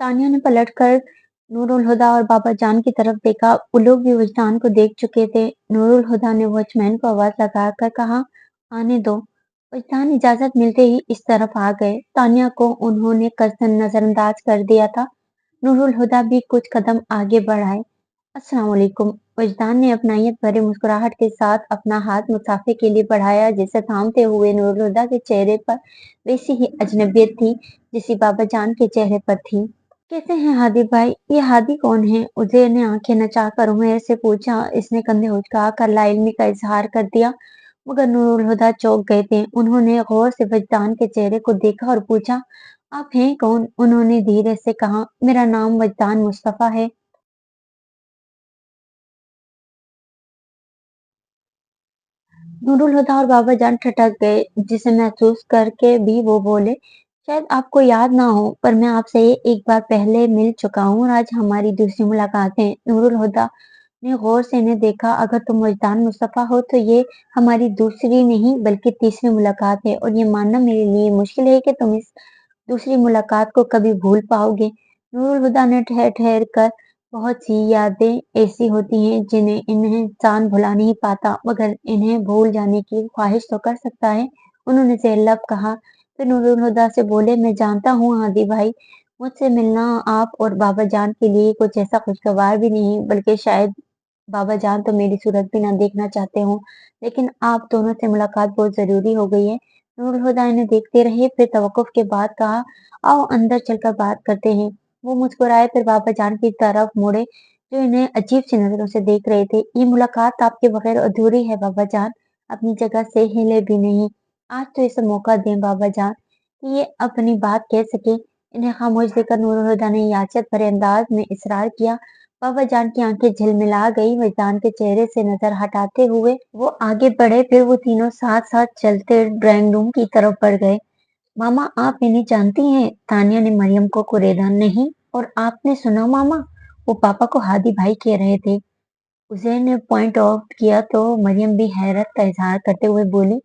तानिया ने पलटकर नूरुल हुदा और बाबा जान की तरफ देखा। वो लोग भी वजदान को देख चुके थे। नूरुल हुदा ने वॉचमैन को आवाज लगाकर कहा, आने दो। वजदान इजाजत मिलते ही इस तरफ आ गए। तानिया को उन्होंने कसरन नजरअंदाज कर दिया था। नूरुल हुदा भी कुछ कदम आगे बढ़ाए। अस्सलाम वालेकुम। वजदान ने अपनायत भरे मुस्कुराहट के साथ अपना हाथ मुसाफे के लिए बढ़ाया, जिसे थामते हुए नूरुल हुदा के चेहरे पर वैसी ही अजनबियत थी जैसी बाबा जान के चेहरे पर थी। कैसे हैं हादी भाई? ये हादी कौन है? उजैर ने आंखें नचाकर उमैर से पूछा। इसने कंधे उचकाकर लाइल्मी का इजहार कर दिया, मगर नूरुल हुदा चौंक गए थे। उन्होंने गौर से वजदान के चेहरे को देखा और पूछा, आप हैं कौन? उन्होंने धीरे से कहा, मेरा नाम वजदान मुस्तफा है। नूरुल हुदा और बाबा जान ठटक गए, जिसे महसूस करके भी वो बोले, शायद आपको याद ना हो, पर मैं आपसे एक बार पहले मिल चुका हूँ और आज हमारी दूसरी मुलाकात है। नूरुल हुदा ने गौर से इन्हें देखा। अगर तुम मुल्तान मुस्तफा हो तो ये हमारी दूसरी नहीं बल्कि तीसरी मुलाकात है, और ये मानना मेरे लिए मुश्किल है कि तुम इस दूसरी मुलाकात को कभी भूल पाओगे। नूरुल हुदा ने ठहर ठहर कर, बहुत सी यादें ऐसी होती हैं जिन्हें इन्हें इंसान भुला नहीं पाता, मगर इन्हें भूल जाने की ख्वाहिश तो कर सकता है। उन्होंने ज़ेर-लब कहा। फिर नूरुल हुदा से बोले, मैं जानता हूँ हादी भाई, मुझसे मिलना आप और बाबा जान के लिए कुछ ऐसा खुशगवार भी नहीं, बल्कि शायद बाबा जान तो मेरी सूरत भी ना देखना चाहते हों, लेकिन आप दोनों से मुलाकात बहुत ज़रूरी हो गई है। नूरुल हुदा इन्हें देखते रहे, फिर तवक्कुफ के बाद कहा, आओ अंदर चलकर बात करते हैं। वो मुस्कुराए, फिर बाबा जान की तरफ मुड़े, जो इन्हें अजीब सी नजरों से देख रहे थे। ये मुलाकात आपके बगैर अधूरी है बाबा जान, अपनी जगह से हिले भी नहीं। आज तो इसे मौका दें बाबा जान कि ये अपनी बात कह सके। इन्हें खामोश देखकर नूरुल हुदा ने याचियत भरे अंदाज में इसरार किया। बाबा जान की आंखें झिलमिला गई। वजदान के चेहरे से नजर हटाते हुए वो आगे बढ़े, फिर वो तीनों साथ साथ चलते ड्राइंग रूम की तरफ बढ़ गए। मामा, आप इन्हें जानती हैं? तानिया ने मरियम को कुरेदा। नहीं, और आपने सुना मामा, वो पापा को हादी भाई कह रहे थे। उजैर ने पॉइंट आउट किया तो मरियम भी हैरत का इजहार करते हुए बोली,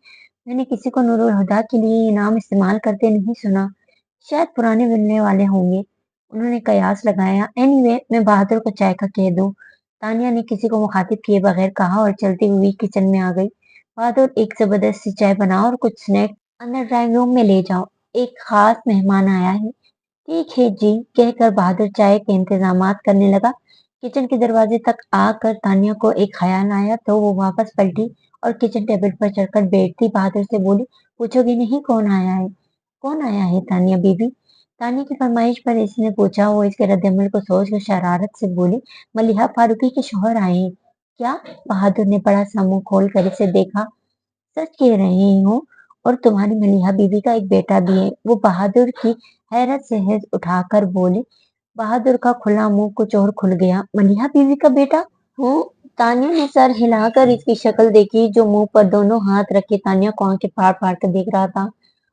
मैंने किसी को नूरुल हुदा के लिए ये नाम इस्तेमाल करते नहीं सुना। शायद पुराने मिलने वाले होंगे। उन्होंने कयास लगाया। एनीवे, मैं बहादुर को चाय का कह दूं। तानिया ने किसी को मुखातिब किए बगैर कहा और चलती हुई किचन में आ गई। बहादुर, एक जबरदस्ती चाय बनाओ और कुछ स्नैक्स अंदर ड्राइंग रूम में ले जाओ, एक खास मेहमान आया है। ठीक है जी, कहकर बहादुर चाय के इंतजामात करने लगा। किचन के दरवाजे तक आकर तानिया को एक ख्याल आया तो वो वापस पलटी और किचन टेबल पर चढ़कर बैठती बहादुर से बोली, पूछोगे नहीं कौन आया है? कौन आया है तानिया बीबी? तानिया की फरमाइश पर इसने पूछा। वो इसके रद्दमल को सोचकर शरारत से बोली, मलिहा फारूकी के शौहर आए हैं। क्या? बहादुर ने बड़ा सा मुंह खोल कर इसे देखा। सच कह रही हूँ, और तुम्हारी मलिहा बीबी का एक बेटा भी है। वो बहादुर की हैरत से हिज उठाकर बोली। बहादुर का खुला मुंह कुछ और खुल गया। मलिहा बीबी का बेटा? हूँ। तानिया ने सर हिलाकर इसकी शक्ल देखी, जो मुंह पर दोनों हाथ रखे तानिया को आंखें फाड़ फाड़ कर देख रहा था।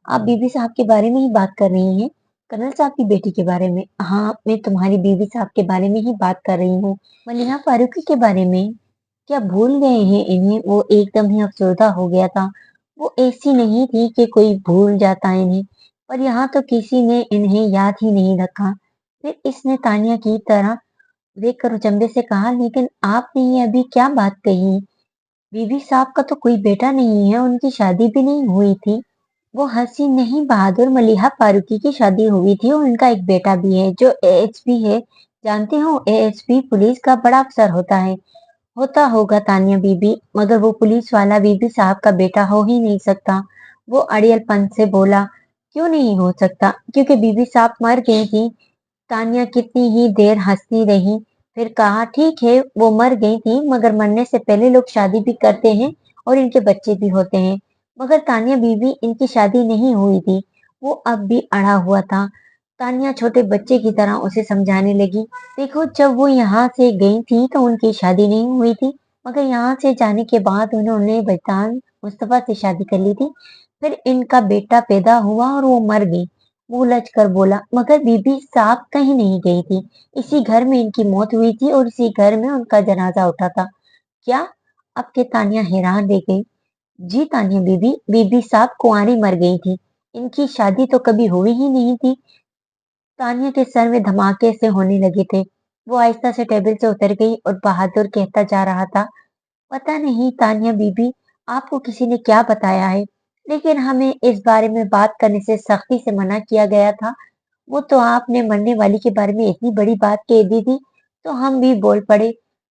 आप बीबी साहब के बारे में ही बात कर रही हैं? कर्नल साहब की बेटी के बारे में? हाँ, मैं तुम्हारी बीबी साहब के बारे में ही बात कर रही हूँ। मलिहा फारूकी के बारे में? क्या भूल गए हैं इन्हें? वो एकदम ही अफसरदा हो गया था। वो ऐसी नहीं थी कि कोई भूल जाता इन्हें, पर यहाँ तो किसी ने इन्हें याद ही नहीं रखा। फिर इसने तानिया की तरह देखकर अचंभे से कहा, लेकिन आपने ये अभी क्या बात कही? बीबी साहब का तो कोई बेटा नहीं है, उनकी शादी भी नहीं हुई थी। वो हंसी। नहीं बहादुर, मलिहा फारूकी की शादी हुई थी और उनका एक बेटा भी है जो एएसपी है। जानते हो, एएसपी पुलिस का बड़ा अफसर होता है। होता होगा तानिया बीबी, मगर वो पुलिस वाला बीबी साहब का बेटा हो ही नहीं सकता। वो अड़ियलपन से बोला। क्यों नहीं हो सकता? क्योंकि बीबी साहब मर गई थी। तानिया कितनी ही देर हंसती रही, फिर कहा, ठीक है वो मर गई थी, मगर मरने से पहले लोग शादी भी करते हैं और इनके बच्चे भी होते हैं। मगर तानिया बीबी, इनकी शादी नहीं हुई थी। वो अब भी अड़ा हुआ था। तानिया छोटे बच्चे की तरह उसे समझाने लगी, देखो, जब वो यहाँ से गई थी तो उनकी शादी नहीं हुई थी, मगर यहाँ से जाने के बाद उन्होंने वजदान मुस्तफा से शादी कर ली थी। फिर इनका बेटा पैदा हुआ और वो मर गई। वो उलझ कर बोला, मगर बीबी साहब कहीं नहीं गई थी। इसी घर में इनकी मौत हुई थी और इसी घर में उनका जनाजा उठा था। क्या? अब के तानिया हैरान रह गई। जी तानिया बीबी, बीबी साहब कुंवारी मर गई थी। इनकी शादी तो कभी हुई ही नहीं थी। तानिया के सर में धमाके से होने लगे थे। वो आहिस्ता से टेबल से उतर गई और बहादुर कहता जा रहा था, पता नहीं तानिया बीबी, आपको किसी ने क्या बताया है, लेकिन हमें इस बारे में बात करने से सख्ती से मना किया गया था। वो तो आपने मरने वाली के बारे में इतनी बड़ी बात कह दी थी, तो हम भी बोल पड़े।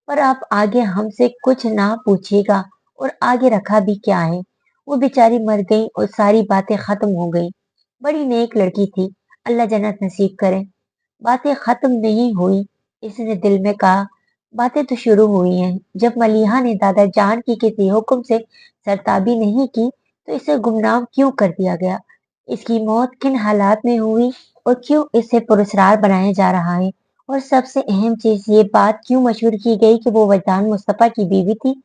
पर आप आगे हमसे कुछ ना पूछिएगा, और आगे रखा भी क्या है। वो बेचारी मर गई और सारी बातें खत्म हो गई। बड़ी नेक लड़की थी, अल्लाह जन्नत नसीब करे। बातें खत्म नहीं हुई, इसने दिल में कहा। बातें तो शुरू हुई हैं। जब मलीहा ने दादा जान की किसी हुक्म से सरताबी नहीं की, तो इसे गुमनाम क्यों कर दिया गया? इसकी मौत किन हालात में हुई और क्यों इसे पुरस्कार बनाया जा रहा है? और सबसे अहम चीज, ये बात क्यों मशहूर की गई कि वो वजदान मुस्तफा की बीवी थी,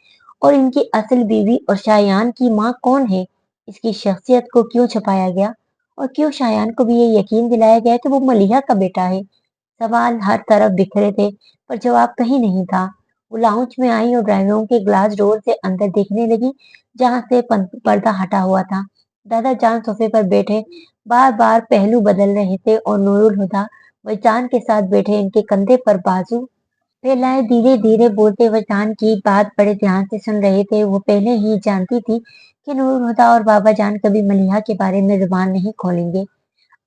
और इनकी असल बीवी और शायान की माँ कौन है? इसकी शख्सियत को क्यों छुपाया गया, और क्यों शायान को भी ये यकीन दिलाया गया कि वो मलीहा का बेटा है? सवाल हर तरफ बिखरे थे, पर जवाब कहीं नहीं था। वो लाउंज में आई और ड्राइंग रूम के ग्लास डोर से अंदर देखने लगी, जहां से पर्दा हटा हुआ था। दादा जान सोफे पर बैठे बार बार पहलू बदल रहे थे, और नूरुल हुदा वजदान के साथ बैठे इनके कंधे पर बाजू फैलाए धीरे धीरे बोलते वजदान की बात बड़े ध्यान से सुन रहे थे। वो पहले ही जानती थी कि नूरुल हुदा और बाबा जान कभी मलिहा के बारे में जुबान नहीं खोलेंगे।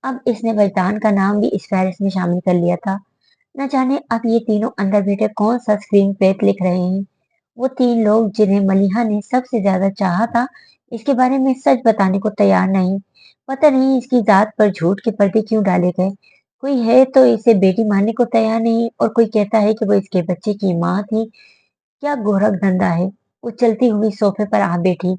अब इसने वजदान का नाम भी इस फहरिस्त में शामिल कर लिया था। न जाने अब ये तीनों अंदर बैठे कौन सा स्क्रीन प्ले लिख रहे हैं। वो तीन लोग जिन्हें मलिहा ने सबसे ज्यादा चाहा था, इसके बारे में सच बताने को तैयार नहीं। पता नहीं इसकी जात पर झूठ के पर्दे क्यों डाले गए। कोई है तो इसे बेटी मानने को तैयार नहीं, और कोई कहता है कि वो इसके बच्चे की माँ थी। क्या गोरख धंधा है। वो चलती हुई सोफे पर आ बैठी।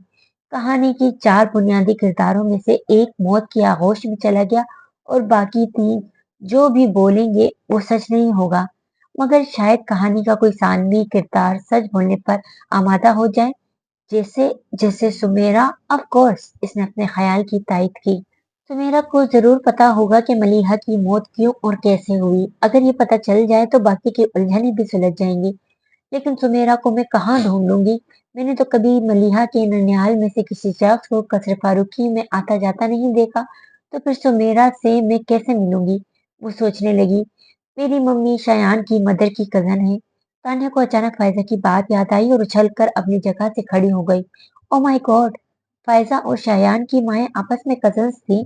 कहानी की चार बुनियादी किरदारों में से एक मौत की आगोश में चला गया, और बाकी तीन जो भी बोलेंगे वो सच नहीं होगा। मगर शायद कहानी का कोई सानवी किरदार सच बोलने पर आमादा हो जाए, जैसे जैसे सुमेरा। ऑफ कोर्स, इसने अपने ख्याल की तायद की। सुमेरा को जरूर पता होगा कि मलीहा की मौत क्यों और कैसे हुई। अगर ये पता चल जाए तो बाकी की उलझनें भी सुलझ जाएंगी। लेकिन सुमेरा को मैं कहाँ ढूंढूंगी? मैंने तो कभी मलीहा के ननिहाल में से किसी शख्स को कसर फारूकी में आता जाता नहीं देखा, तो फिर सुमेरा से मैं कैसे मिलूंगी? वो सोचने लगी। मेरी मम्मी शायान की मदर की कजन है। तान्या को अचानक फायजा की बात याद आई और उछलकर अपनी जगह से खड़ी हो गई। Oh my God! फायजा और शायान की माएं आपस में कजन्स थी।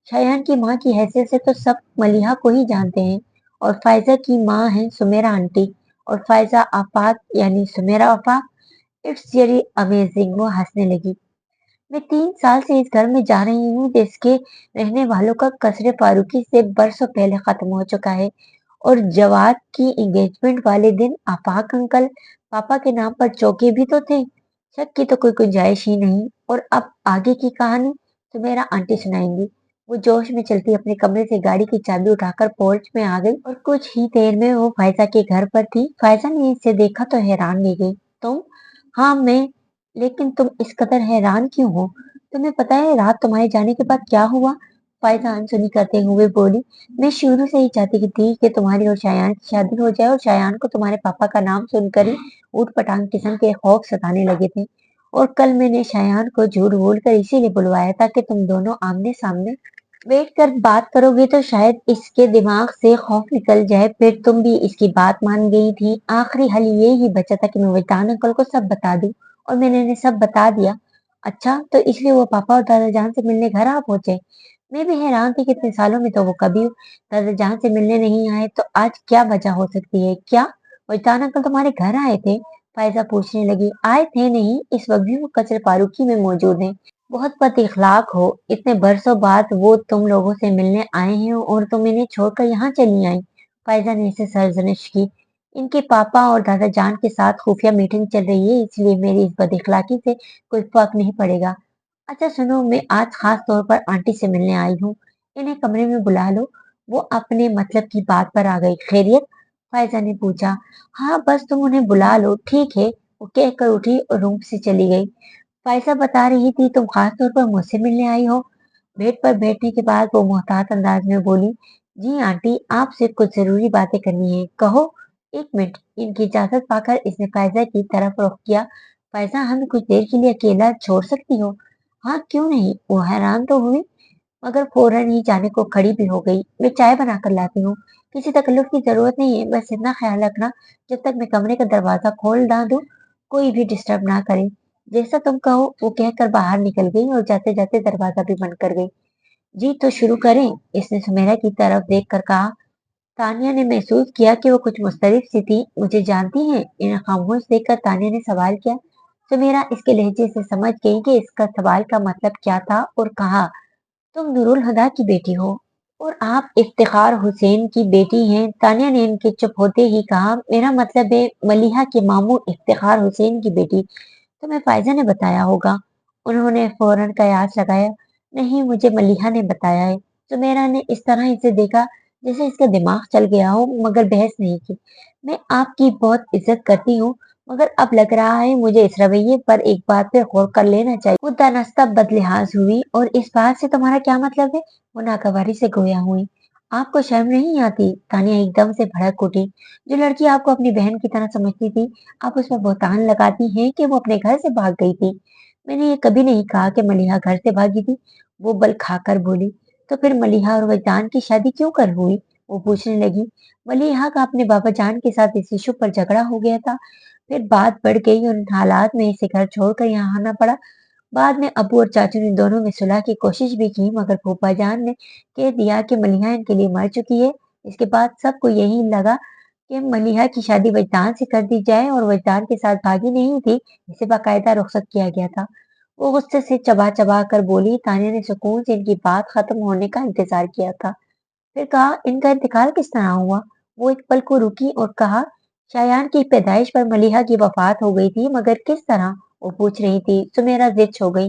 शायान की माँ की हैसियत से तो सब मलीहा को ही जानते हैं, और फायजा की माँ है सुमेरा आंटी, और फायजा आफाक यानी Sumera Afaq. It's really amazing. वो हंसने लगी। मैं 3 साल से इस घर में जा रही हूँ, जिसके रहने वालों का कसरे फारूकी से बरसों पहले खत्म हो चुका है। और जवाद की एंगेजमेंट वाले दिन आफाक अंकल पापा के नाम पर चौके भी तो थे। शक की तो कोई गुंजाइश ही नहीं। और अब आगे की कहानी तो मेरा आंटी सुनाएंगी। वो जोश में चलती अपने कमरे से गाड़ी की चाबी उठाकर पोर्च में आ गई, और कुछ ही देर में वो फायजा के घर पर थी। फायजा ने इसे देखा तो हैरान रह गई। तुम? हाँ मैं। लेकिन तुम इस कदर हैरान क्यों हो? तुम्हें पता है रात तुम्हारे जाने के बाद क्या हुआ? फायजा अनसुनी करते हुए बोली। मैं शुरू से ही चाहती थी कि तुम्हारी और शायान की शादी हो जाए, और शायान को तुम्हारे पापा का नाम सुनकर ही ऊट पटांग किस्म के खौफ सताने लगे थे। और कल मैंने शायान को झूठ बोलकर इसीलिए बुलवाया था कि तुम दोनों आमने सामने बैठ कर बात करोगे तो शायद इसके दिमाग से खौफ निकल जाए। फिर तुम भी इसकी बात मान गई थी। आखिरी हल ये ही बचा था कि मैं वजदान अंकल को सब बता दूं, और मैंने इन्हें सब बता दिया। अच्छा, तो इसलिए वो पापा और दादा जान से मिलने घर आ पहुंचे? मैं भी हैरान थी कि इतने सालों में तो वो कभी दादा जान से मिलने नहीं आए, तो आज क्या वजह हो सकती है? क्या वजदान अंकल तुम्हारे घर आए थे? फायजा पूछने लगी। आए थे नहीं, इस वक्त भी वो कचरे फारूकी में मौजूद है। बहुत बद इखलाक हो, इतने बरसों बाद वो तुम लोगों से मिलने आए हैं और तुम इन्हें छोड़कर यहाँ चली आई। फायजा ने इसे सरजनिश की। इनके पापा और दादा जान के साथ खुफिया मीटिंग चल रही है, इसलिए मेरी इस बद इखलाकी से कोई फर्क नहीं पड़ेगा। अच्छा सुनो, मैं आज खास तौर पर आंटी से मिलने आई हूँ। इन्हें कमरे में बुला लो। वो अपने मतलब की बात पर आ गई। खैरियत? फायजा ने पूछा। हाँ बस तुम उन्हें बुला लो, ठीक है। वो कहकर उठी और रूम से चली गई। फायजा बता रही थी तुम खास तौर पर मुझसे मिलने आई हो। बेड पर बैठने के बाद वो मोहतात अंदाज में बोली। जी आंटी, आपसे कुछ जरूरी बातें करनी है। कहो। एक मिनट। इनकी इजाजत पाकर इसने फायजा की तरफ रुख किया। फायजा, हमें कुछ देर के लिए अकेला छोड़ सकती हो? हाँ क्यों नहीं, वो हैरान तो हुई। मगर फौरन ही जाने को खड़ी भी हो गई। मैं चाय बनाकर लाती हूँ। किसी तकल्लुफ़ की ज़रूरत नहीं है, बस इतना ख़्याल रखना जब तक मैं कमरे का दरवाज़ा खोल ना दूँ, कोई भी डिस्टर्ब ना करे। जैसा तुम कहो, वो कहकर बाहर निकल गई और जाते-जाते दरवाज़ा भी बंद कर गई। जी, तो शुरू करें? इसने सुमेरा की तरफ देखकर कहा। तानिया ने महसूस किया कि वो कुछ मुस्तरब सी थी। मुझे जानती हैं? इन्हें खामोश देखकर तानिया ने सवाल किया। सुमेरा इसके लहजे से समझ गई कि इसका सवाल का मतलब क्या था और कहा, तुम नूरुल हुदा की बेटी हो और आप इफ्तिखार हुसैन की बेटी हैं। तानिया ने इनके चुप होते ही कहा, मेरा मतलब है मलिहा के मामू इफ्तिखार हुसैन की बेटी। तुम्हें फायजा ने बताया होगा। उन्होंने फौरन कयास लगाया। नहीं, मुझे मलिहा ने बताया है। सुमेरा ने इस तरह इसे देखा जैसे इसका दिमाग चल गया हो, मगर बहस नहीं की। मैं आपकी बहुत इज्जत करती हूँ, मगर अब लग रहा है मुझे इस रवैये पर एक बार फिर गौर कर लेना चाहिए। वो दानस्ता बदलिहाज हुई। और इस बात से तुम्हारा क्या मतलब है? वो नागवारी से गोया हुई। आपको शर्म नहीं आती? तानिया एकदम से भड़क उठी। जो लड़की आपको अपनी बहन की तरह समझती थी, आप उस पर बहतान लगाती हैं कि वो अपने घर से भाग गई थी। मैंने ये कभी नहीं कहा कि मलिहा घर से भागी थी। वो बल खाकर बोली। तो फिर मलिहा और वजदान की शादी क्यों कर हुई? वो पूछने लगी। मलिहा का अपने बाबा जान के साथ इस इशू पर झगड़ा हो गया था। फिर बात बढ़ गई और इन हालात में इसे घर छोड़कर यहाँ आना पड़ा। बाद में अबू और चाचू ने दोनों में सुलह की कोशिश भी की, मगर फूफा जान ने कह दिया कि मलिहा इनके लिए मर चुकी है। इसके बाद सबको यही लगा कि मलिहा की शादी वजदान से कर दी जाए, और वजदान के साथ भागी नहीं थी, इसे बाकायदा रुखसत किया गया था। वो गुस्से से चबा चबा कर बोली। तानिया ने सुकून से इनकी बात खत्म होने का इंतजार किया था। फिर कहा, इनका इंतकाल किस तरह हुआ? वो एक पल को रुकी और कहा, शायान की पैदाइश पर मलिहा की वफात हो गई थी, मगर किस तरह? वो पूछ रही थी। सुमेरा जिद हो गई।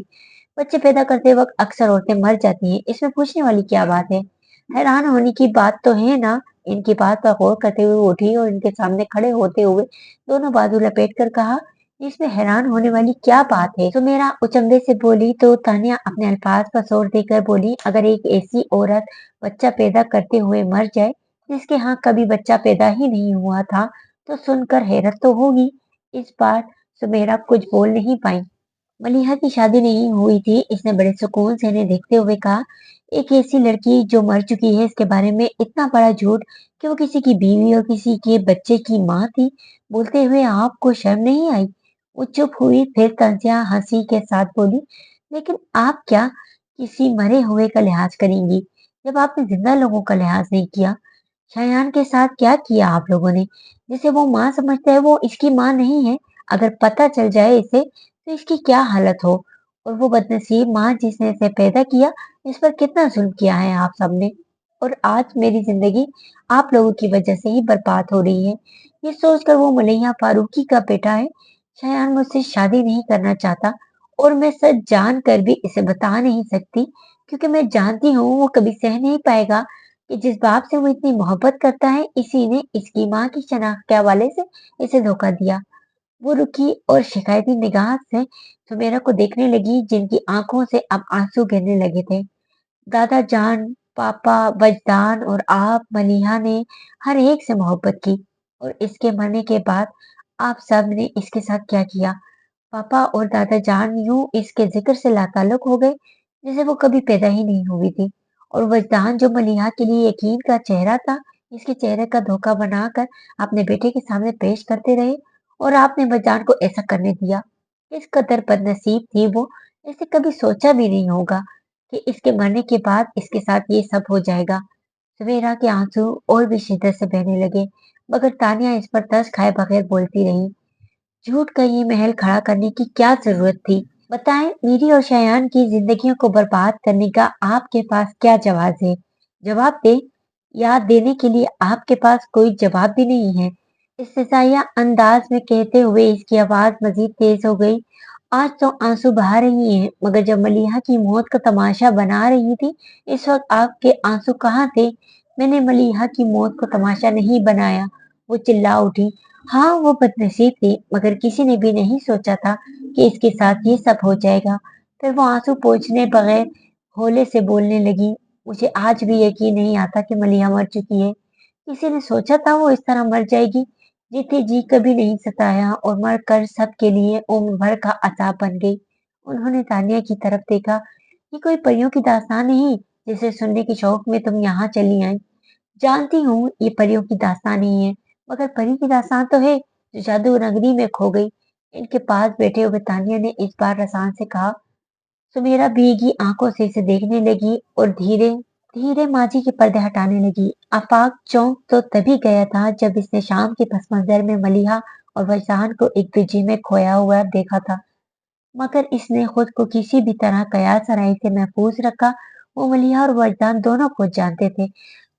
बच्चे पैदा करते वक्त अक्सर औरतें मर जाती हैं, इसमें पूछने वाली क्या बात है? हैरान होने की बात तो है ना? इनकी बात पर गौर करते हुए वो उठी और इनके सामने खड़े होते हुए दोनों बाजू लपेट कर कहा, इसमें हैरान होने वाली क्या बात है? सुमेरा उचंबे से बोली। तो तानिया अपने अल्फाज पर जोर देकर बोली, अगर एक ऐसी औरत बच्चा पैदा करते हुए मर जाए जिसके यहाँ कभी बच्चा पैदा ही नहीं हुआ था, तो सुनकर हैरत तो होगी। इस बार सुमेरा कुछ बोल नहीं पाई। मलिहा की शादी नहीं हुई थी, इसने बड़े सुकून से इन्हें देखते हुए कहा। एक ऐसी लड़की जो मर चुकी है, इसके बारे में इतना बड़ा झूठ कि वो किसी की बीवी और किसी के बच्चे की माँ थी, बोलते हुए आपको शर्म नहीं आई? वो चुप हुई, फिर तंजिया हंसी के साथ बोली, लेकिन आप क्या किसी मरे हुए का लिहाज करेंगी जब आपने जिंदा लोगों का लिहाज नहीं किया? शयान के साथ क्या किया आप लोगों ने? जिसे वो माँ समझता है वो इसकी माँ नहीं है। अगर पता चल जाए इसे तो इसकी क्या हालत हो। और वो बदनसीब माँ जिसने इसे पैदा किया, इस पर कितना जुल्म किया है आप सबने। और आज मेरी जिंदगी आप लोगों की वजह से ही बर्बाद हो रही है। ये सोचकर वो मलैया फारूकी का बेटा है। शयान मुझसे शादी नहीं करना चाहता, और मैं सच जान कर भी इसे बता नहीं सकती, क्योंकि मैं जानती हूँ वो कभी सह नहीं पाएगा कि जिस बाप से वो इतनी मोहब्बत करता है, इसी ने इसकी माँ की शनाख्त के हवाले से इसे धोखा दिया। वो रुकी और शिकायती निगाह से सुमेरा को देखने लगी, जिनकी आंखों से अब आंसू गिरने लगे थे। दादा जान, पापा, वजदान और आप मलिहा ने हर एक से मोहब्बत की, और इसके मरने के बाद आप सब ने इसके साथ क्या किया? पापा और दादा जान यूं इसके जिक्र से लाताल्लुक हो गए जैसे वो कभी पैदा ही नहीं हुई थी। और वजदान, जो मलिहा के लिए यकीन का चेहरा था, इसके चेहरे का धोखा बनाकर अपने बेटे के सामने पेश करते रहे, और आपने वजदान को ऐसा करने दिया। इस कदर बदनसीब थी वो, इसे कभी सोचा भी नहीं होगा कि इसके मरने के बाद इसके साथ ये सब हो जाएगा। सवेरा के आंसू और भी शिद्दत से बहने लगे, मगर तानिया इस पर तरस खाए बगैर बोलती रही। झूठ का ये महल खड़ा करने की क्या जरूरत थी? बताएं, मेरी और शयान की जिंदगियों को बर्बाद करने का आपके पास क्या जवाब है? जवाब दे। याद देने के लिए आपके पास कोई जवाब भी नहीं है। इस्तेसाइया अंदाज में कहते हुए इसकी आवाज मजीद तेज हो गई। आज तो आंसू बहा रही हैं, मगर जब मलिहा की मौत का तमाशा बना रही थी, इस वक्त आपके आंसू कहाँ थे? मैंने मलिहा की मौत को तमाशा नहीं बनाया। वो चिल्ला उठी। हाँ, वो बदनसीब थी, मगर किसी ने भी नहीं सोचा था कि इसके साथ ये सब हो जाएगा। फिर वो आंसू पोंछने बगैर हौले से बोलने लगी। मुझे आज भी यकीन नहीं आता कि मलिहा मर चुकी है। किसी ने सोचा था वो इस तरह मर जाएगी? जीते जी कभी नहीं सताया, और मर कर सबके लिए उम्र भर का अजाब बन गई। उन्होंने तानिया की तरफ देखा। ये कोई परियों की दास्तान नहीं, जिसे सुनने के शौक में तुम यहाँ चली आई। जानती हूँ ये परियों की दास्तान नहीं है, मगर परी की दास्तान तो है जो जादू नगरी में खो गई। इनके पास बैठे हुए तानिया ने इस बार रसान से कहा। सुमेरा भीगी आंखों से इसे देखने लगी और धीरे धीरे माजी के पर्दे हटाने लगी। आफाक चौंक तो तभी गया था जब इसने शाम के पस मंजर में मलिहा और वजदान को एक दूजे में खोया हुआ देखा था, मगर इसने खुद को किसी भी तरह कयास सराय से महफूज रखा। वो मलिहा और वजदान दोनों को जानते थे।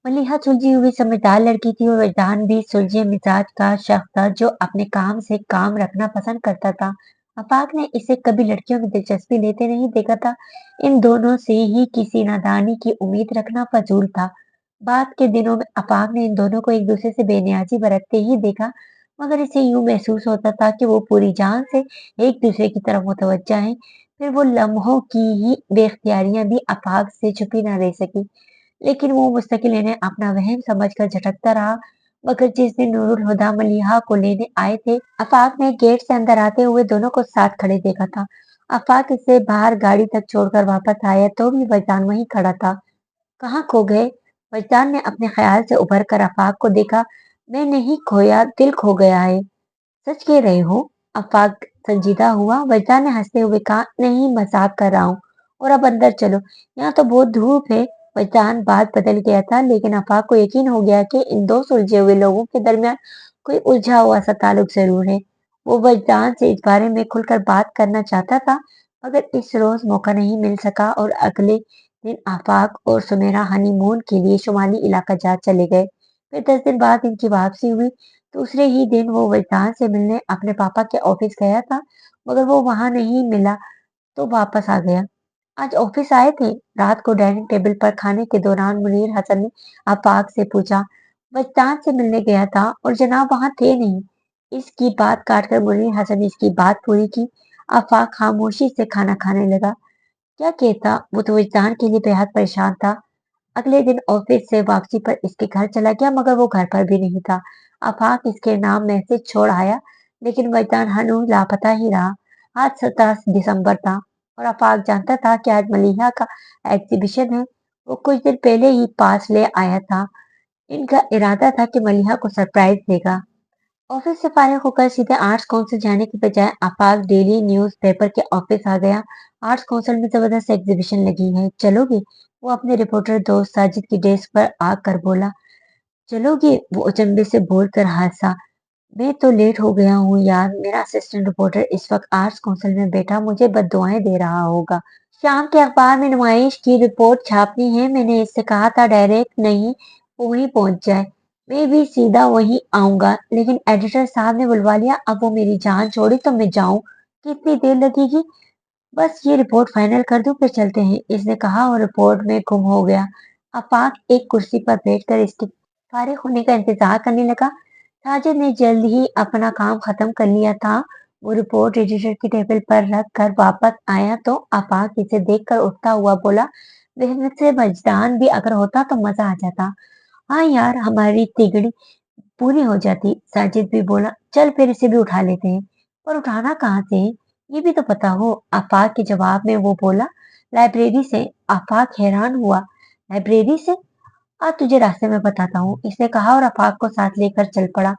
मलिहा सुलझी हुई समझदार लड़की थी और वजदान भी सुलझे मिजाज का शख्स था जो अपने काम से काम रखना पसंद करता था। आफाक ने इसे कभी लड़कियों में दिलचस्पी लेते नहीं देखा था। इन दोनों से ही किसी नादानी की उम्मीद रखना फजूल था। बाद के दिनों में आफाक ने इन दोनों को एक दूसरे से बेनियाजी बरतते ही देखा, मगर इसे यूं महसूस होता था कि वो पूरी जान से एक दूसरे की तरफ मुतवज्जा हैं। फिर वो लम्हों की ही बेख्तियारियां भी आफाक से छुपी न रह सकी, लेकिन वो मुस्तकिल इन्हें अपना वहम समझकर झटकता रहा। मगर जिस दिन नूरुल हुदा मलिहा को लेने आए थे, आफाक ने गेट से अंदर आते हुए दोनों को साथ खड़े देखा था। आफाक इसे बाहर गाड़ी तक छोड़कर वापस आया तो भी वजदान वहीं खड़ा था। कहाँ खो गए? वजदान ने अपने ख्याल से उभर कर आफाक को देखा। मैं नहीं खोया, दिल खो गया है। सच कह रहे हो? आफाक संजीदा हुआ। वजदान ने हंसते हुए कहा, नहीं मजाक कर रहा हूँ। और अब अंदर चलो, यहाँ तो बहुत धूप है। वजदान बात बदल गया था, लेकिन आफाक को यकीन हो गया कि इन दो सुलझे हुए लोगों के दरमियान कोई उलझा हुआ सा ताल्लुक जरूर है। वो वजदान से इस बारे में खुलकर बात करना चाहता था, मगर इस रोज मौका नहीं मिल सका और अगले दिन आफाक और सुमेरा हनीमून के लिए शुमाली इलाका जा चले गए। फिर 10 दिन बाद इनकी वापसी हुई। दूसरे ही दिन वो वजदान से मिलने अपने पापा के ऑफिस गया था, मगर वो वहां नहीं मिला तो वापस आ गया। आज ऑफिस आए थे? रात को डाइनिंग टेबल पर खाने के दौरान मुनीर हसन ने आफाक से पूछा। वजदान से मिलने गया था और जनाब वहां थे नहीं। इसकी बात काटकर मुनीर हसन ने इसकी बात पूरी की। आफाक खामोशी से खाना खाने लगा। क्या कहता, वो तो वजदान के लिए बेहद परेशान था। अगले दिन ऑफिस से वापसी पर इसके घर चला गया, मगर वो घर पर भी नहीं था। आफाक इसके नाम मैसेज छोड़ आया, लेकिन वजदान हनूज लापता ही रहा। आज 17 दिसंबर था और आफाक जानता था कि आज मलिहा का एग्जीबिशन है। वो कुछ दिन पहले ही पास ले आया था। इनका इरादा था कि मलिहा को सरप्राइज देगा। ऑफिस से फारिग होकर सीधे आर्ट्स काउंसिल जाने के बजाय आफाक डेली न्यूज पेपर के ऑफिस आ गया। आर्ट्स काउंसिल में जबरदस्त एग्जीबिशन लगी है, चलोगे? वो अपने रिपोर्टर दोस्त साजिद की डेस्क पर आकर बोला। चलोगे? वो अचंभे से बोलकर हंसा। मैं तो लेट हो गया हूँ यार, मेरा असिस्टेंट रिपोर्टर इस वक्त आर्ट्स काउंसिल में बैठा मुझे बद्दुआएं दे रहा होगा। शाम के अखबार में नुमाइश की रिपोर्ट छापनी है, मैंने इससे कहा था डायरेक्ट नहीं वो वहीं पहुंच जाए। मैं भी सीधा वहीं आऊंगा, लेकिन एडिटर साहब ने बुलवा लिया। अब वो मेरी जान छोड़ी तो मैं जाऊं? कितनी देर लगेगी? बस ये रिपोर्ट फाइनल कर दूं फिर चलते हैं, इसने कहा और रिपोर्ट में गुम हो गया। आफाक एक कुर्सी पर बैठकर इसके फारिग होने का इंतजार करने लगा। साजिद ने जल्द ही अपना काम खत्म कर लिया था। वो रिपोर्ट एडिटर की टेबल पर रख कर वापस आया तो आफाक इसे देखकर उठता हुआ बोला, वैसे मजदान भी अगर होता तो मजा आ जाता। हाँ यार, हमारी तिगड़ी पूरी हो जाती। साजिद भी बोला, चल फिर इसे भी उठा लेते हैं। पर उठाना कहाँ से है, ये भी तो पता हो। आफाक के जवाब में वो बोला, लाइब्रेरी से। आफाक हैरान हुआ, लाइब्रेरी से? आज तुझे रास्ते में बताता हूँ, इसने कहा और आफाक को साथ लेकर चल पड़ा।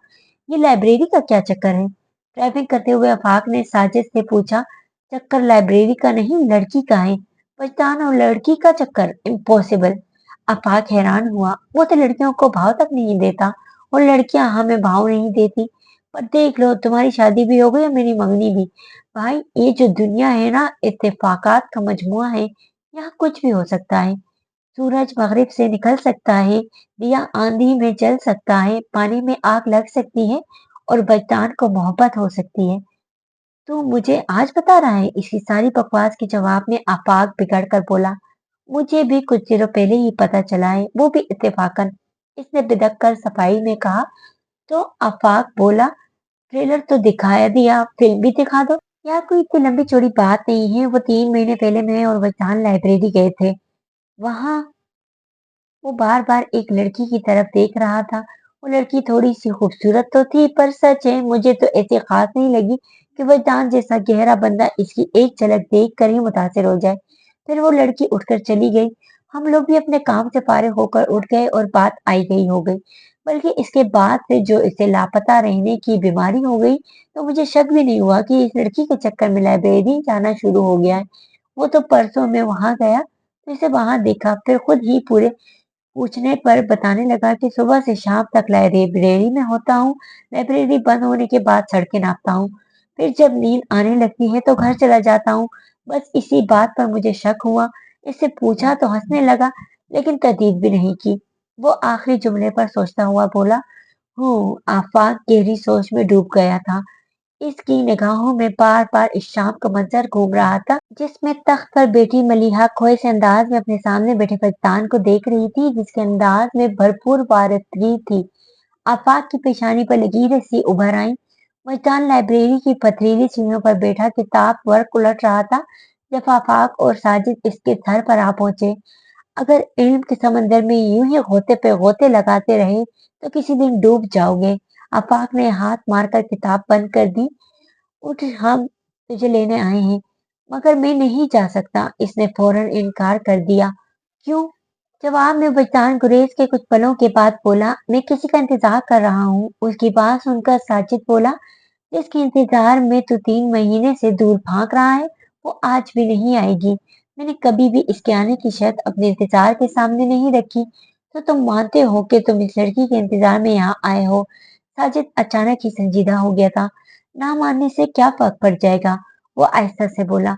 ये लाइब्रेरी का क्या चक्कर है? ड्राइविंग करते हुए आफाक ने साजिद से पूछा। चक्कर लाइब्रेरी का नहीं, लड़की का है। पछताना और लड़की का चक्कर? इम्पॉसिबल। आफाक हैरान हुआ, वो तो लड़कियों को भाव तक नहीं देता और लड़कियां हमें भाव नहीं देती। पर देख लो, तुम्हारी शादी भी हो गई और मेरी मंगनी भी। भाई, ये जो दुनिया है ना, इत्तेफाकात का मजमुआ है। यहाँ कुछ भी हो सकता है। सूरज मगरिब से निकल सकता है, दिया आंधी में जल सकता है, पानी में आग लग सकती है और बलिदान को मोहब्बत हो सकती है। तू मुझे आज बता रहा है? इसकी सारी बकवास के जवाब में आफाक बिगड़ कर बोला, मुझे भी कुछ दिनों पहले ही पता चला है, वो भी इत्तेफाकन। इसने बिदक कर सफाई में कहा। तो आफाक बोला, ट्रेलर तो दिखाया दिया, फिल्म भी दिखा दो। यार कोई इतनी लंबी चौड़ी बात नहीं है। वो 3 महीने पहले मैं और वजदान लाइब्रेरी गए थे। वहां वो बार बार एक लड़की की तरफ देख रहा था। वो लड़की थोड़ी सी खूबसूरत तो थी, पर सच है मुझे तो ऐसी खास नहीं लगी कि वजदान जैसा गहरा बंदा इसकी एक झलक देख कर ही मुतासिर हो जाए। फिर वो लड़की उठकर चली गई। हम लोग भी अपने काम से फारिग होकर उठ गए और बात आई गई हो गई। बल्कि इसके बाद से जो इसे लापता रहने की बीमारी हो गई, तो मुझे शक भी नहीं हुआ कि इस लड़की के चक्कर में लाइब्रेरी जाना शुरू हो गया है। वो तो परसों मैं वहां गया तो इसे वहां देखा, फिर खुद ही पूरे पूछने पर बताने लगा कि सुबह से शाम तक लाइब्रेरी में होता हूँ, लाइब्रेरी बंद होने के बाद सड़कें नापता हूँ, फिर जब नींद आने लगती है तो घर चला जाता हूँ। बस इसी बात पर मुझे शक हुआ। इससे पूछा तो हंसने लगा, लेकिन तर्दीद भी नहीं की। वो आखिरी जुमले पर सोचता हुआ बोला, हूँ, आफाक गहरी सोच में डूब गया था। इसकी निगाहों में बार बार इस शाम का मंजर घूम रहा था, जिसमें तख्त पर बैठी मलिहा खोए से अंदाज में अपने सामने बैठे फैजान को देख रही थी, जिसके अंदाज में भरपूर वारतगी थी। आफाक की पेशानी पर लगी रस्सी उभर आई। मस्तान लाइब्रेरी की पथरीली सीढ़ियों पर बैठा किताब वर्क उलट रहा था, जब आफाक और साजिद इसके सर पर आ पहुंचे। अगर इल्म के समंदर में यूं ही गोते पे गोते लगाते रहे तो किसी दिन डूब जाओगे। आफाक ने हाथ मारकर किताब बंद कर दी। उठ, हम तुझे लेने आए हैं। मगर मैं नहीं जा सकता, इसने फौरन इनकार कर दिया। क्यों? जवाब में वजदान गुरेज के कुछ पलों के बाद बोला, मैं किसी का इंतजार कर रहा हूँ। उसकी बात सुनकर साजिद बोला, जिसके इंतजार में तू 3 महीने से दूर भाग रहा है, वो आज भी नहीं आएगी। मैंने कभी भी इसके आने की शर्त अपने इंतजार के सामने नहीं रखी। तो तुम मानते हो कि तुम इस लड़की के इंतजार में यहाँ आए हो? साजिद अचानक ही संजीदा हो गया था। ना मानने से क्या फर्क पड़ जाएगा? वो आहिस्ता से बोला।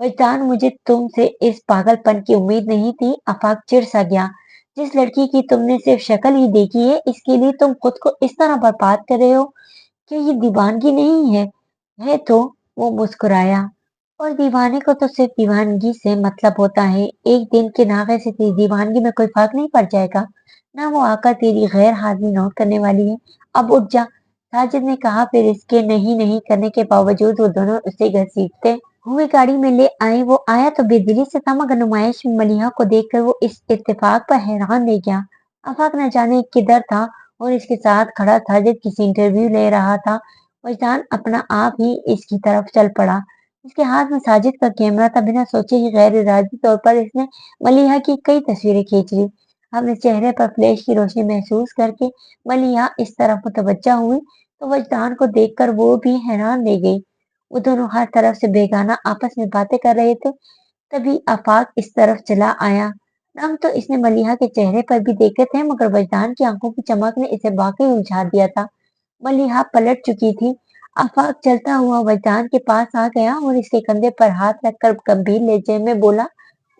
वजदान, मुझे तुमसे इस पागलपन की उम्मीद नहीं थी। आफाक चिढ़ सा गया। जिस लड़की की तुमने सिर्फ शक्ल ही देखी है, इसके लिए तुम खुद को इस तरह बर्बाद कर रहे हो? क्या ये दीवानगी नहीं है? है तो। वो मुस्कुराया। और दीवाने को तो सिर्फ दीवानगी से मतलब होता है। एक दिन के नागे से तेरी दीवानगी में कोई फर्क नहीं पड़ जाएगा। ना वो आकर तेरी गैर हाजिरी नोट करने वाली है। अब उठ जा, साजिद ने कहा। फिर इसके नहीं नहीं करने के बावजूद वो दोनों उसे घसीटते हुए गाड़ी में ले आए। वो आया तो बेदिली से था, मगर नुमाइश में मलिहा को देखकर वो इस इत्तेफाक पर हैरान रह गया। आफाक न जाने किधर था और इसके साथ खड़ा साजिद किसी इंटरव्यू ले रहा था। वजदान अपना आप ही इसकी तरफ चल पड़ा। इसके हाथ में साजिद का कैमरा था। बिना सोचे ही गैर इरादी तौर पर इसने मलिहा की कई तस्वीरें खींच ली। अपने चेहरे पर फ्लैश की रोशनी महसूस करके मलिहा इस तरफ मुतवज्जा हुई तो वजदान को देखकर वो भी हैरान रह गई। वो दोनों हर तरफ से बेगाना आपस में बातें कर रहे थे। तभी आफाक इस तरफ चला आया। रंग तो इसने मलिहा के चेहरे पर भी देखे थे, मगर वजदान की आंखों की चमक ने इसे वाकई उलझा दिया था। मलिहा पलट चुकी थी। आफाक चलता हुआ वजदान के पास आ गया और इसके कंधे पर हाथ रखकर गंभीर लहजे में बोला,